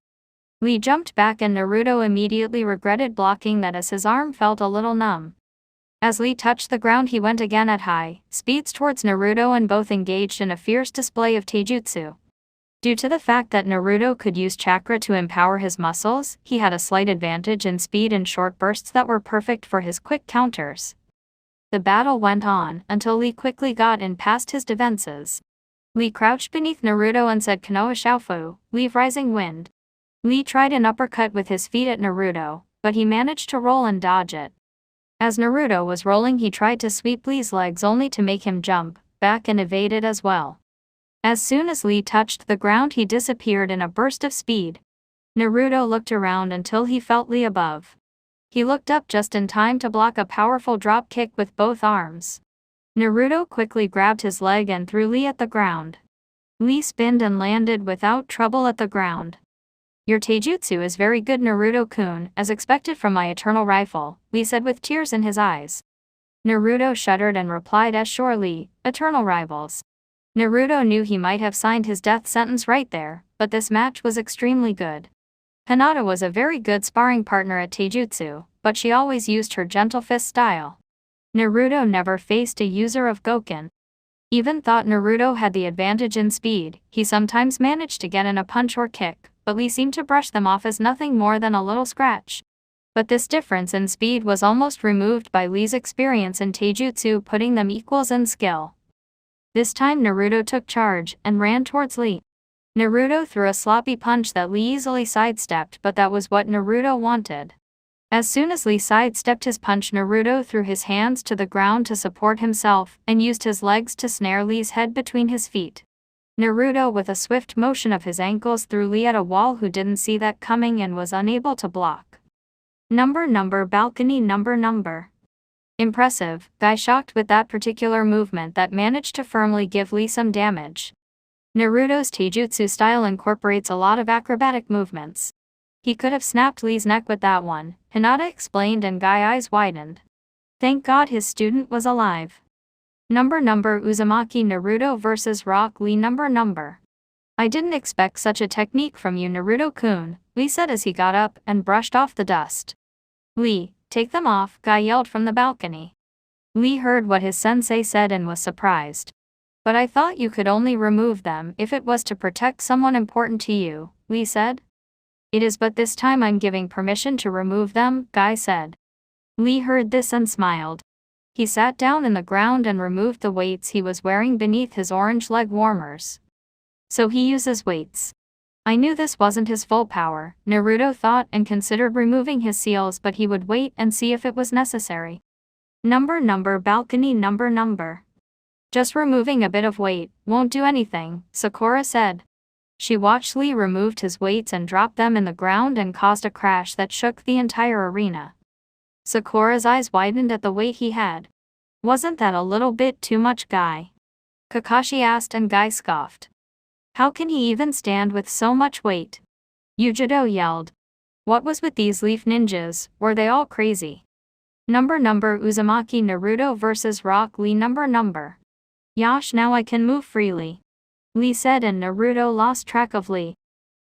Lee jumped back and Naruto immediately regretted blocking that as his arm felt a little numb. As Lee touched the ground he went again at high speeds towards Naruto and both engaged in a fierce display of taijutsu. Due to the fact that Naruto could use chakra to empower his muscles, he had a slight advantage in speed and short bursts that were perfect for his quick counters. The battle went on until Lee quickly got in past his defenses. Lee crouched beneath Naruto and said Konoha Shoufu, leave rising wind. Lee tried an uppercut with his feet at Naruto, but he managed to roll and dodge it. As Naruto was rolling he tried to sweep Lee's legs only to make him jump back and evade it as well. As soon as Lee touched the ground he disappeared in a burst of speed. Naruto looked around until he felt Lee above. He looked up just in time to block a powerful drop kick with both arms. Naruto quickly grabbed his leg and threw Lee at the ground. Lee spinned and landed without trouble at the ground. Your taijutsu is very good Naruto-kun, as expected from my eternal rifle, Lee said with tears in his eyes. Naruto shuddered and replied as surely, eternal rivals. Naruto knew he might have signed his death sentence right there, but this match was extremely good. Hinata was a very good sparring partner at taijutsu, but she always used her gentle fist style. Naruto never faced a user of Goken. Even thought Naruto had the advantage in speed, he sometimes managed to get in a punch or kick, but Lee seemed to brush them off as nothing more than a little scratch. But this difference in speed was almost removed by Lee's experience in taijutsu, putting them equals in skill. This time Naruto took charge and ran towards Lee. Naruto threw a sloppy punch that Lee easily sidestepped, but that was what Naruto wanted. As soon as Lee sidestepped his punch, Naruto threw his hands to the ground to support himself and used his legs to snare Lee's head between his feet. Naruto with a swift motion of his ankles threw Lee at a wall who didn't see that coming and was unable to block. Number balcony number. Impressive, Guy shocked with that particular movement that managed to firmly give Lee some damage. Naruto's taijutsu style incorporates a lot of acrobatic movements. He could have snapped Lee's neck with that one, Hinata explained and Guy eyes widened. Thank God his student was alive. Number Uzumaki Naruto vs Rock Lee number. I didn't expect such a technique from you Naruto-kun, Lee said as he got up and brushed off the dust. Lee, take them off, Guy yelled from the balcony. Lee heard what his sensei said and was surprised. But I thought you could only remove them if it was to protect someone important to you, Lee said. It is, but this time I'm giving permission to remove them, Guy said. Lee heard this and smiled. He sat down in the ground and removed the weights he was wearing beneath his orange leg warmers. So he uses weights. I knew this wasn't his full power, Naruto thought and considered removing his seals, but he would wait and see if it was necessary. Number balcony number. Just removing a bit of weight won't do anything, Sakura said. She watched Lee remove his weights and drop them in the ground and caused a crash that shook the entire arena. Sakura's eyes widened at the weight he had. Wasn't that a little bit too much, Guy? Kakashi asked, and Guy scoffed. How can he even stand with so much weight? Yujido yelled. What was with these leaf ninjas, were they all crazy? Number Uzumaki Naruto vs Rock Lee number. Yash, now I can move freely, Lee said, and Naruto lost track of Lee.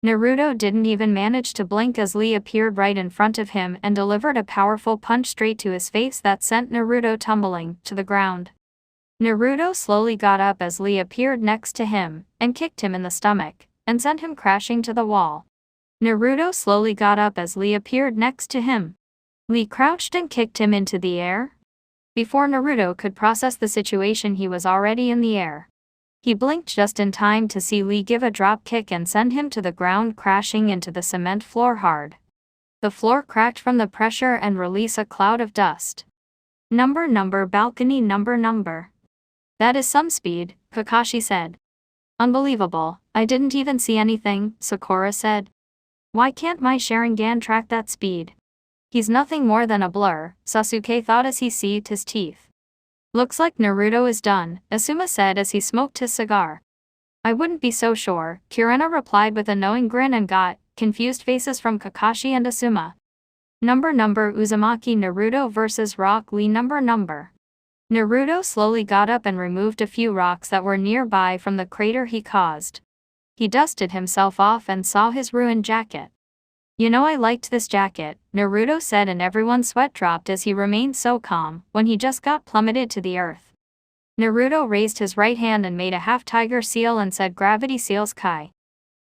Naruto didn't even manage to blink as Lee appeared right in front of him and delivered a powerful punch straight to his face that sent Naruto tumbling to the ground. Naruto slowly got up as Lee appeared next to him and kicked him in the stomach and sent him crashing to the wall. Naruto slowly got up as Lee appeared next to him. Lee crouched and kicked him into the air. Before Naruto could process the situation, he was already in the air. He blinked just in time to see Lee give a drop kick and send him to the ground, crashing into the cement floor hard. The floor cracked from the pressure and released a cloud of dust. Number balcony number. That is some speed, Kakashi said. Unbelievable, I didn't even see anything, Sakura said. Why can't my Sharingan track that speed? He's nothing more than a blur, Sasuke thought as he seethed his teeth. Looks like Naruto is done, Asuma said as he smoked his cigar. I wouldn't be so sure, Kurena replied with a knowing grin, and got confused faces from Kakashi and Asuma. Number Uzumaki Naruto vs Rock Lee number. Naruto slowly got up and removed a few rocks that were nearby from the crater he caused. He dusted himself off and saw his ruined jacket. You know, I liked this jacket, Naruto said, and everyone's sweat dropped as he remained so calm when he just got plummeted to the earth. Naruto raised his right hand and made a half-tiger seal and said, Gravity Seals Kai.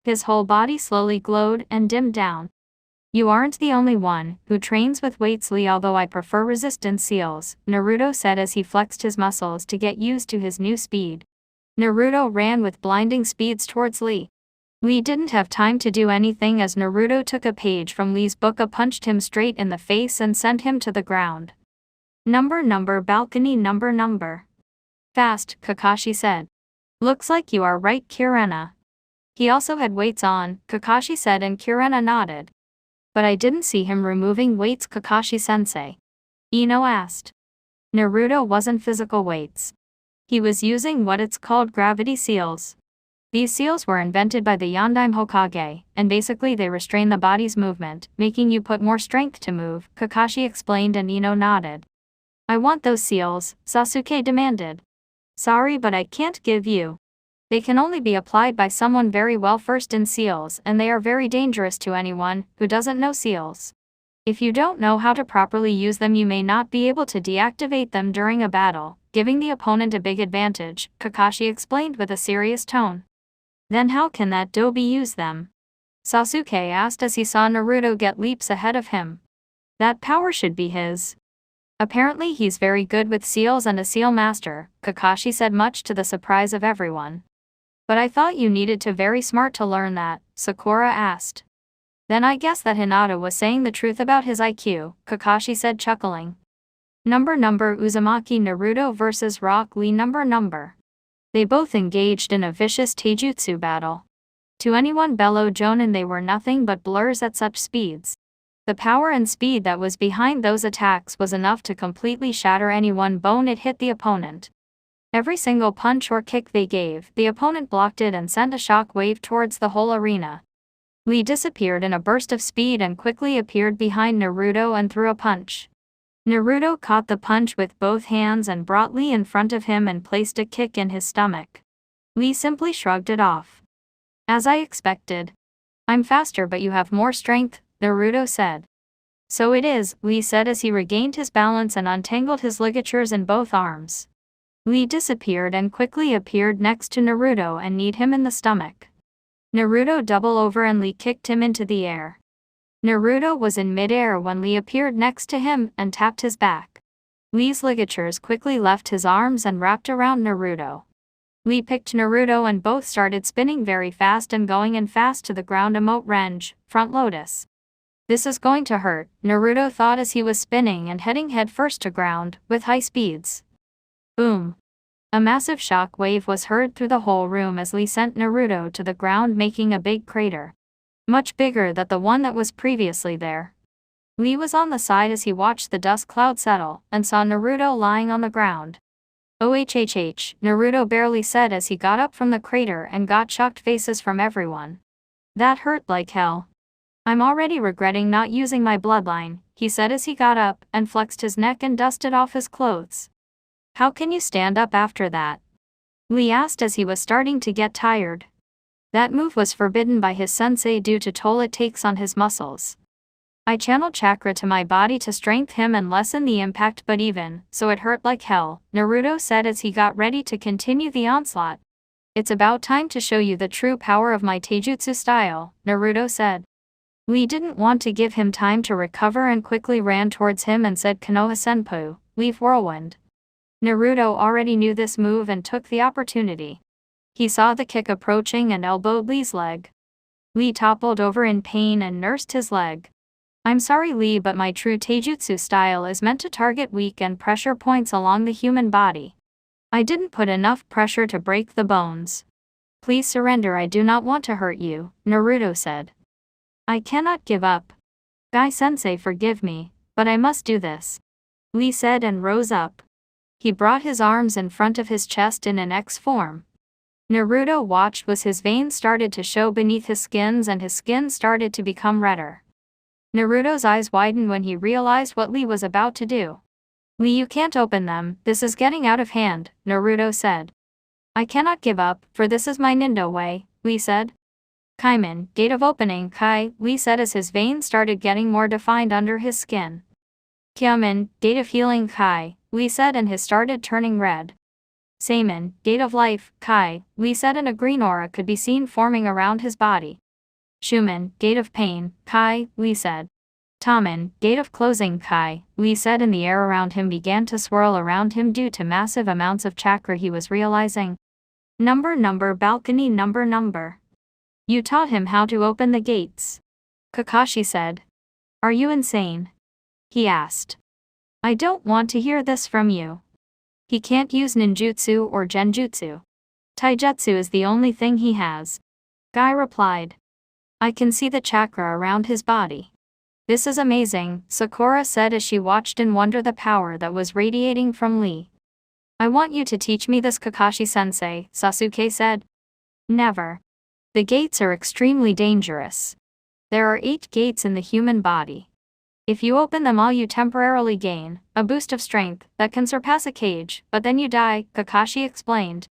His whole body slowly glowed and dimmed down. You aren't the only one who trains with weights, Lee, although I prefer resistance seals, Naruto said as he flexed his muscles to get used to his new speed. Naruto ran with blinding speeds towards Lee. Lee didn't have time to do anything as Naruto took a page from Lee's book, punched him straight in the face and sent him to the ground. Number balcony number. Fast, Kakashi said. Looks like you are right, Kurena. He also had weights on, Kakashi said, and Kurena nodded. But I didn't see him removing weights, Kakashi-sensei. Ino asked. Naruto wasn't physical weights. He was using what it's called gravity seals. These seals were invented by the Yondaime Hokage, and basically they restrain the body's movement, making you put more strength to move, Kakashi explained, and Ino nodded. I want those seals, Sasuke demanded. Sorry, but I can't give you. They can only be applied by someone very well versed in seals, and they are very dangerous to anyone who doesn't know seals. If you don't know how to properly use them, you may not be able to deactivate them during a battle, giving the opponent a big advantage, Kakashi explained with a serious tone. Then how can that Dobi use them? Sasuke asked as he saw Naruto get leaps ahead of him. That power should be his. Apparently he's very good with seals and a seal master, Kakashi said, much to the surprise of everyone. But I thought you needed to very smart to learn that, Sakura asked. Then I guess that Hinata was saying the truth about his IQ, Kakashi said, chuckling. Number Uzumaki Naruto vs Rock Lee number. They both engaged in a vicious taijutsu battle. To anyone below Jonin, they were nothing but blurs at such speeds. The power and speed that was behind those attacks was enough to completely shatter any one bone it hit the opponent. Every single punch or kick they gave, the opponent blocked it and sent a shock wave towards the whole arena. Lee disappeared in a burst of speed and quickly appeared behind Naruto and threw a punch. Naruto caught the punch with both hands and brought Lee in front of him and placed a kick in his stomach. Lee simply shrugged it off. As I expected. I'm faster, but you have more strength, Naruto said. So it is, Lee said as he regained his balance and untangled his ligatures in both arms. Lee disappeared and quickly appeared next to Naruto and kneed him in the stomach. Naruto doubled over and Lee kicked him into the air. Naruto was in mid-air when Lee appeared next to him and tapped his back. Lee's ligatures quickly left his arms and wrapped around Naruto. Lee picked Naruto and both started spinning very fast and going in fast to the ground. Emote Renge, front lotus. This is going to hurt, Naruto thought as he was spinning and heading headfirst to ground, with high speeds. Boom! A massive shock wave was heard through the whole room as Lee sent Naruto to the ground, making a big crater. Much bigger than the one that was previously there. Lee was on the side as he watched the dust cloud settle, and saw Naruto lying on the ground. OHHH, Naruto barely said as he got up from the crater and got shocked faces from everyone. That hurt like hell. I'm already regretting not using my bloodline, he said as he got up and flexed his neck and dusted off his clothes. How can you stand up after that? Lee asked as he was starting to get tired. That move was forbidden by his sensei due to toll it takes on his muscles. I channeled chakra to my body to strengthen him and lessen the impact, but even so it hurt like hell, Naruto said as he got ready to continue the onslaught. It's about time to show you the true power of my taijutsu style, Naruto said. Lee didn't want to give him time to recover and quickly ran towards him and said, Konoha Senpu, leave whirlwind. Naruto already knew this move and took the opportunity. He saw the kick approaching and elbowed Lee's leg. Lee toppled over in pain and nursed his leg. I'm sorry Lee, but my true taijutsu style is meant to target weak and pressure points along the human body. I didn't put enough pressure to break the bones. Please surrender, I do not want to hurt you, Naruto said. I cannot give up. Guy-sensei, forgive me, but I must do this. Lee said and rose up. He brought his arms in front of his chest in an X form. Naruto watched as his veins started to show beneath his skins and his skin started to become redder. Naruto's eyes widened when he realized what Lee was about to do. Lee, you can't open them, this is getting out of hand, Naruto said. I cannot give up, for this is my Nindo way, Lee said. Kaiman, gate of opening, Kai, Lee said as his veins started getting more defined under his skin. Kyaman, gate of healing, Kai, Lee said and his started turning red. Seiman, gate of life, Kai, Lee said and a green aura could be seen forming around his body. Shuman, gate of pain, Kai, Lee said. Tommen, gate of closing, Kai, Lee said and the air around him began to swirl around him due to massive amounts of chakra he was realizing. Number, balcony, number. You taught him how to open the gates. Kakashi said. Are you insane? He asked. I don't want to hear this from you. He can't use ninjutsu or genjutsu. Taijutsu is the only thing he has. Guy replied. I can see the chakra around his body. This is amazing, Sakura said as she watched in wonder the power that was radiating from Lee. I want you to teach me this, Kakashi-sensei, Sasuke said. Never. The gates are extremely dangerous. There are 8 gates in the human body. If you open them all you temporarily gain a boost of strength that can surpass a cage, but then you die, Kakashi explained.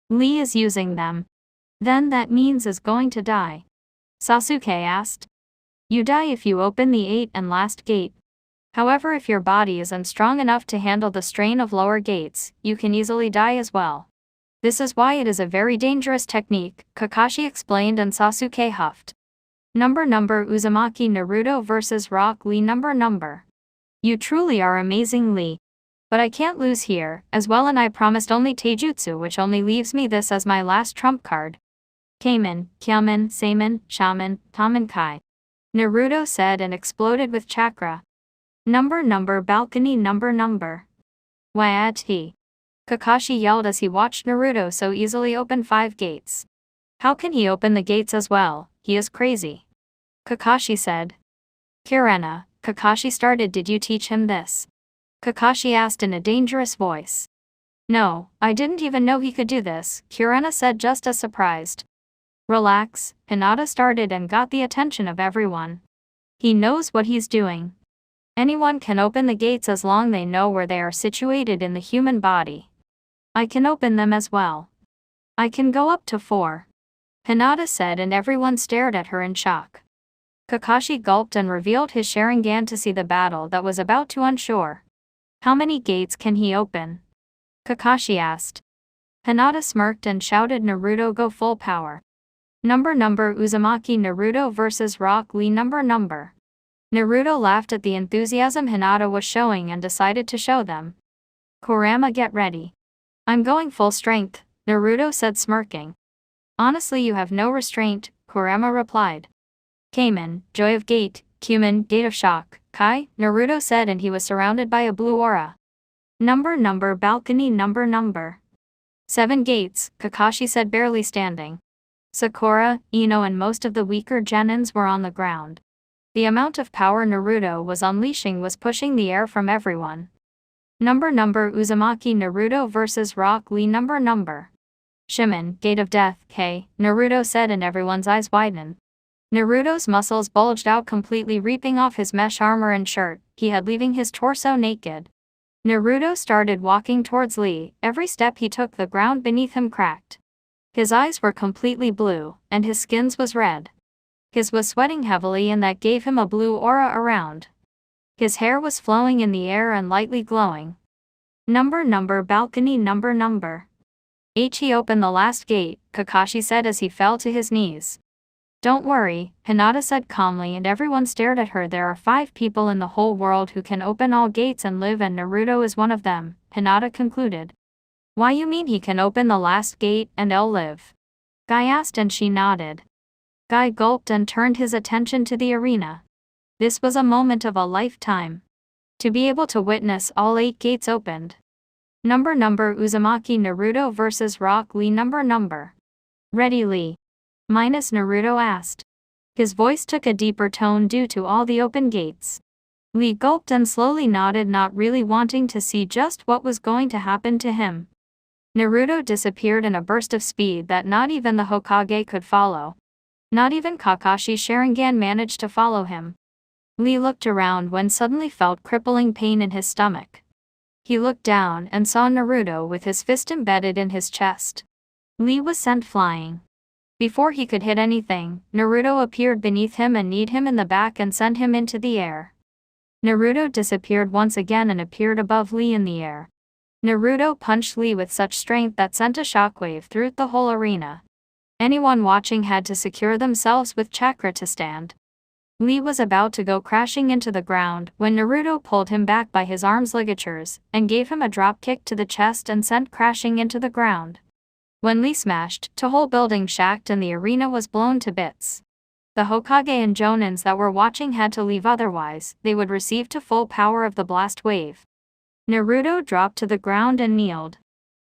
Lee is using them. Then that means is going to die. Sasuke asked. You die if you open the 8th and last gate. However, if your body isn't strong enough to handle the strain of lower gates, you can easily die as well. This is why it is a very dangerous technique, Kakashi explained and Sasuke huffed. Number Uzumaki Naruto vs Rock Lee number. You truly are amazing, Lee. But I can't lose here, as well, and I promised only taijutsu, which only leaves me this as my last trump card. Kaiman, Kyaman, Seiman, Shaman, Tommen Kai. Naruto said and exploded with chakra. Number, balcony number. Why Kakashi yelled as he watched Naruto so easily open 5 gates. How can he open the gates as well? He is crazy. Kakashi said. Kirena, Kakashi started, did you teach him this? Kakashi asked in a dangerous voice. No, I didn't even know he could do this, Kirena said just as surprised. Relax, Hinata started and got the attention of everyone. He knows what he's doing. Anyone can open the gates as long they know where they are situated in the human body. I can open them as well. I can go up to 4. Hinata said and everyone stared at her in shock. Kakashi gulped and revealed his Sharingan to see the battle that was about to ensure. How many gates can he open? Kakashi asked. Hinata smirked and shouted, Naruto, go full power. Number Uzumaki Naruto vs Rock Lee number. Naruto laughed at the enthusiasm Hinata was showing and decided to show them. Kurama, get ready. I'm going full strength, Naruto said smirking. Honestly, you have no restraint, Kurama replied. Kaiman, joy of gate, Cumin, Gate of Shock, Kai, Naruto said, and he was surrounded by a blue aura. Number, balcony, number. 7 gates, Kakashi said, barely standing. Sakura, Ino and most of the weaker genins were on the ground. The amount of power Naruto was unleashing was pushing the air from everyone. Number, Uzumaki, Naruto versus Rock Lee. Number. Shimon, Gate of Death, K, Naruto said, and everyone's eyes widened. Naruto's muscles bulged out completely, ripping off his mesh armor and shirt, he had leaving his torso naked. Naruto started walking towards Lee. Every step he took, the ground beneath him cracked. His eyes were completely blue, and his skin was red. His was sweating heavily, and that gave him a blue aura around. His hair was flowing in the air and lightly glowing. Number, balcony, number. He opened the last gate, Kakashi said as he fell to his knees. Don't worry, Hinata said calmly, and everyone stared at her. There are 5 people in the whole world who can open all gates and live, and Naruto is one of them, Hinata concluded. Why, you mean he can open the last gate and I'll live? Guy asked, and she nodded. Guy gulped and turned his attention to the arena. This was a moment of a lifetime. To be able to witness all 8 gates opened. Number, Uzumaki, Naruto versus Rock Lee. Number. Ready, Lee? Minus, Naruto asked. His voice took a deeper tone due to all the open gates. Lee gulped and slowly nodded, not really wanting to see just what was going to happen to him. Naruto disappeared in a burst of speed that not even the Hokage could follow. Not even Kakashi's Sharingan managed to follow him. Lee looked around when suddenly felt crippling pain in his stomach. He looked down and saw Naruto with his fist embedded in his chest. Lee was sent flying. Before he could hit anything, Naruto appeared beneath him and kneed him in the back and sent him into the air. Naruto disappeared once again and appeared above Lee in the air. Naruto punched Lee with such strength that sent a shockwave through the whole arena. Anyone watching had to secure themselves with chakra to stand. Lee was about to go crashing into the ground when Naruto pulled him back by his arm's ligatures and gave him a drop kick to the chest and sent crashing into the ground. When Lee smashed, the whole building shacked and the arena was blown to bits. The Hokage and Jonins that were watching had to leave, otherwise they would receive the full power of the blast wave. Naruto dropped to the ground and kneeled.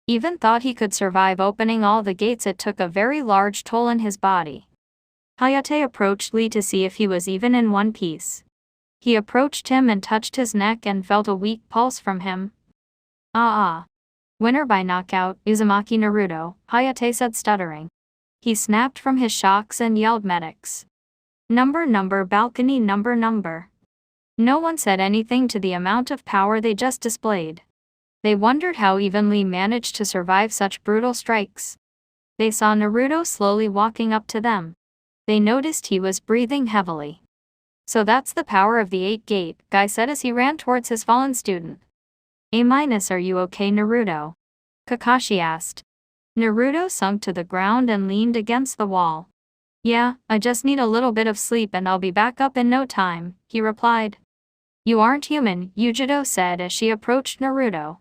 Even thought he could survive opening all the gates. It took a very large toll on his body. Hayate approached Lee to see if he was even in one piece. He approached him and touched his neck and felt a weak pulse from him. Winner by knockout, Uzumaki Naruto, Hayate said, stuttering. He snapped from his shocks and yelled, medics. Number, balcony, number. No one said anything to the amount of power they just displayed. They wondered how even Lee managed to survive such brutal strikes. They saw Naruto slowly walking up to them. They noticed he was breathing heavily. So that's the power of the 8 gate, Guy said as he ran towards his fallen student. Are you okay, Naruto? Kakashi asked. Naruto sunk to the ground and leaned against the wall. Yeah, I just need a little bit of sleep and I'll be back up in no time, he replied. You aren't human, Yujiro said as she approached Naruto.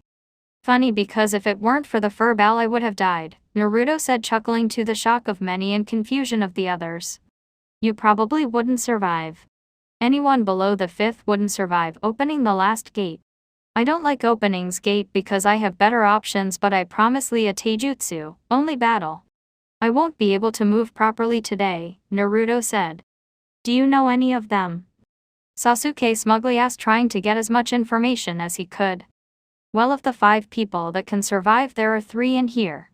Funny, because if it weren't for the fur ball I would have died, Naruto said, chuckling to the shock of many and confusion of the others. You probably wouldn't survive. Anyone below the 5th wouldn't survive opening the last gate. I don't like openings gate because I have better options, but I promise Lee a taijutsu, only battle. I won't be able to move properly today, Naruto said. Do you know any of them? Sasuke smugly asked, trying to get as much information as he could. Well, of the 5 people that can survive, there are 3 in here.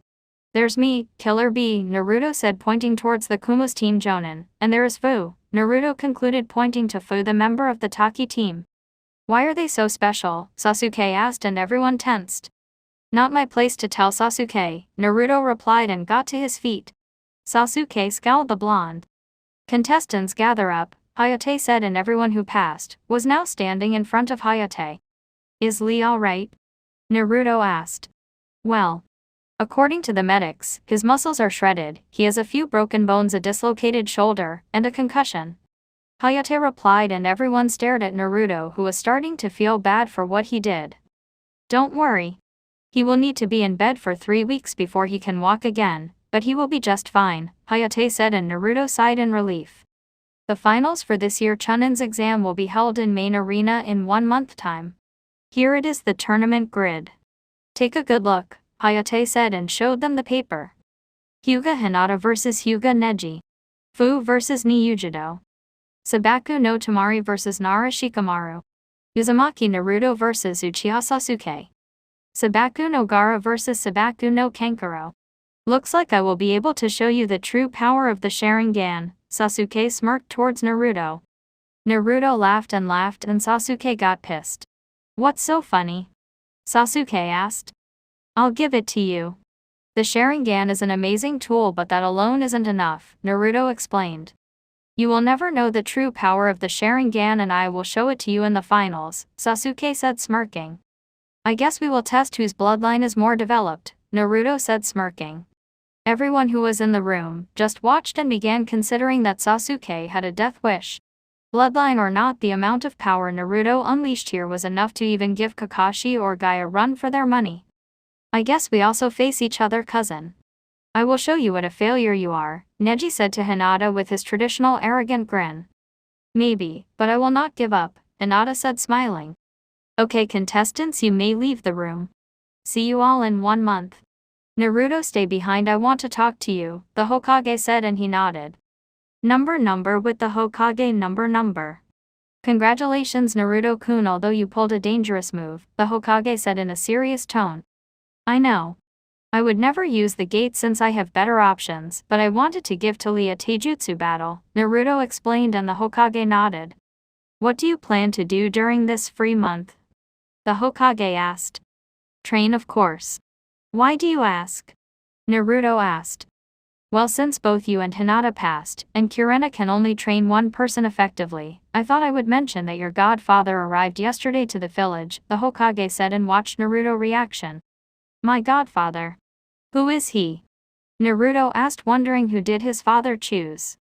There's me, Killer Bee, Naruto said, pointing towards the Kuma's team Jonin, and there is Fu, Naruto concluded, pointing to Fu, the member of the Taki team. Why are they so special? Sasuke asked, and everyone tensed. Not my place to tell, Sasuke, Naruto replied and got to his feet. Sasuke scowled. The blonde contestants gather up, Hayate said, and everyone who passed was now standing in front of Hayate. Is Lee alright? Naruto asked. Well, according to the medics, his muscles are shredded, he has a few broken bones, a dislocated shoulder, and a concussion. Hayate replied, and everyone stared at Naruto, who was starting to feel bad for what he did. Don't worry. He will need to be in bed for 3 weeks before he can walk again, but he will be just fine, Hayate said, and Naruto sighed in relief. The finals for this year Chunin's exam will be held in main arena in 1 month time. Here it is the tournament grid. Take a good look, Hayate said and showed them the paper. Hyuga Hinata vs Hyuga Neji. Fu vs Niyujido. Sabaku no Tamari vs Nara Shikamaru. Uzumaki Naruto vs Uchiha Sasuke. Sabaku no Gaara vs Sabaku no Kankuro. Looks like I will be able to show you the true power of the Sharingan, Sasuke smirked towards Naruto. Naruto laughed and Sasuke got pissed. What's so funny? Sasuke asked. I'll give it to you. The Sharingan is an amazing tool but that alone isn't enough, Naruto explained. You will never know the true power of the Sharingan and I will show it to you in the finals, Sasuke said smirking. I guess we will test whose bloodline is more developed, Naruto said smirking. Everyone who was in the room just watched and began considering that Sasuke had a death wish. Bloodline or not, the amount of power Naruto unleashed here was enough to even give Kakashi or Guy a run for their money. I guess we also face each other, cousin. I will show you what a failure you are, Neji said to Hinata with his traditional arrogant grin. Maybe, but I will not give up, Hinata said smiling. Okay contestants, you may leave the room. See you all in 1 month. Naruto, stay behind, I want to talk to you, the Hokage said and he nodded. Number with the Hokage number. Congratulations Naruto-kun, although you pulled a dangerous move, the Hokage said in a serious tone. I know. I would never use the gate since I have better options, but I wanted to give Tali a taijutsu battle, Naruto explained and the Hokage nodded. What do you plan to do during this free month? The Hokage asked. Train, of course. Why do you ask? Naruto asked. Well, since both you and Hinata passed, and Kurena can only train one person effectively, I thought I would mention that your godfather arrived yesterday to the village, the Hokage said and watched Naruto reaction. My godfather? Who is he? Naruto asked, wondering who did his father choose.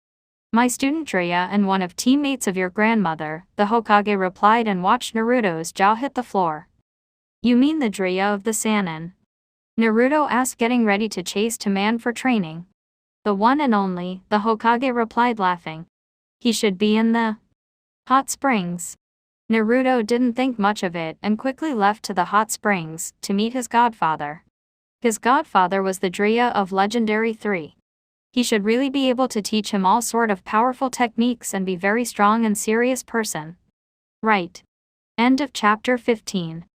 My student Jiraiya and one of teammates of your grandmother, the Hokage replied and watched Naruto's jaw hit the floor. You mean the Jiraiya of the Sannin? Naruto asked, getting ready to chase to man for training. The one and only, the Hokage replied laughing. He should be in the hot springs. Naruto didn't think much of it and quickly left to the hot springs to meet his godfather. His godfather was the Jiraiya of Legendary 3. He should really be able to teach him all sort of powerful techniques and be very strong and serious person. Right. End of chapter 15.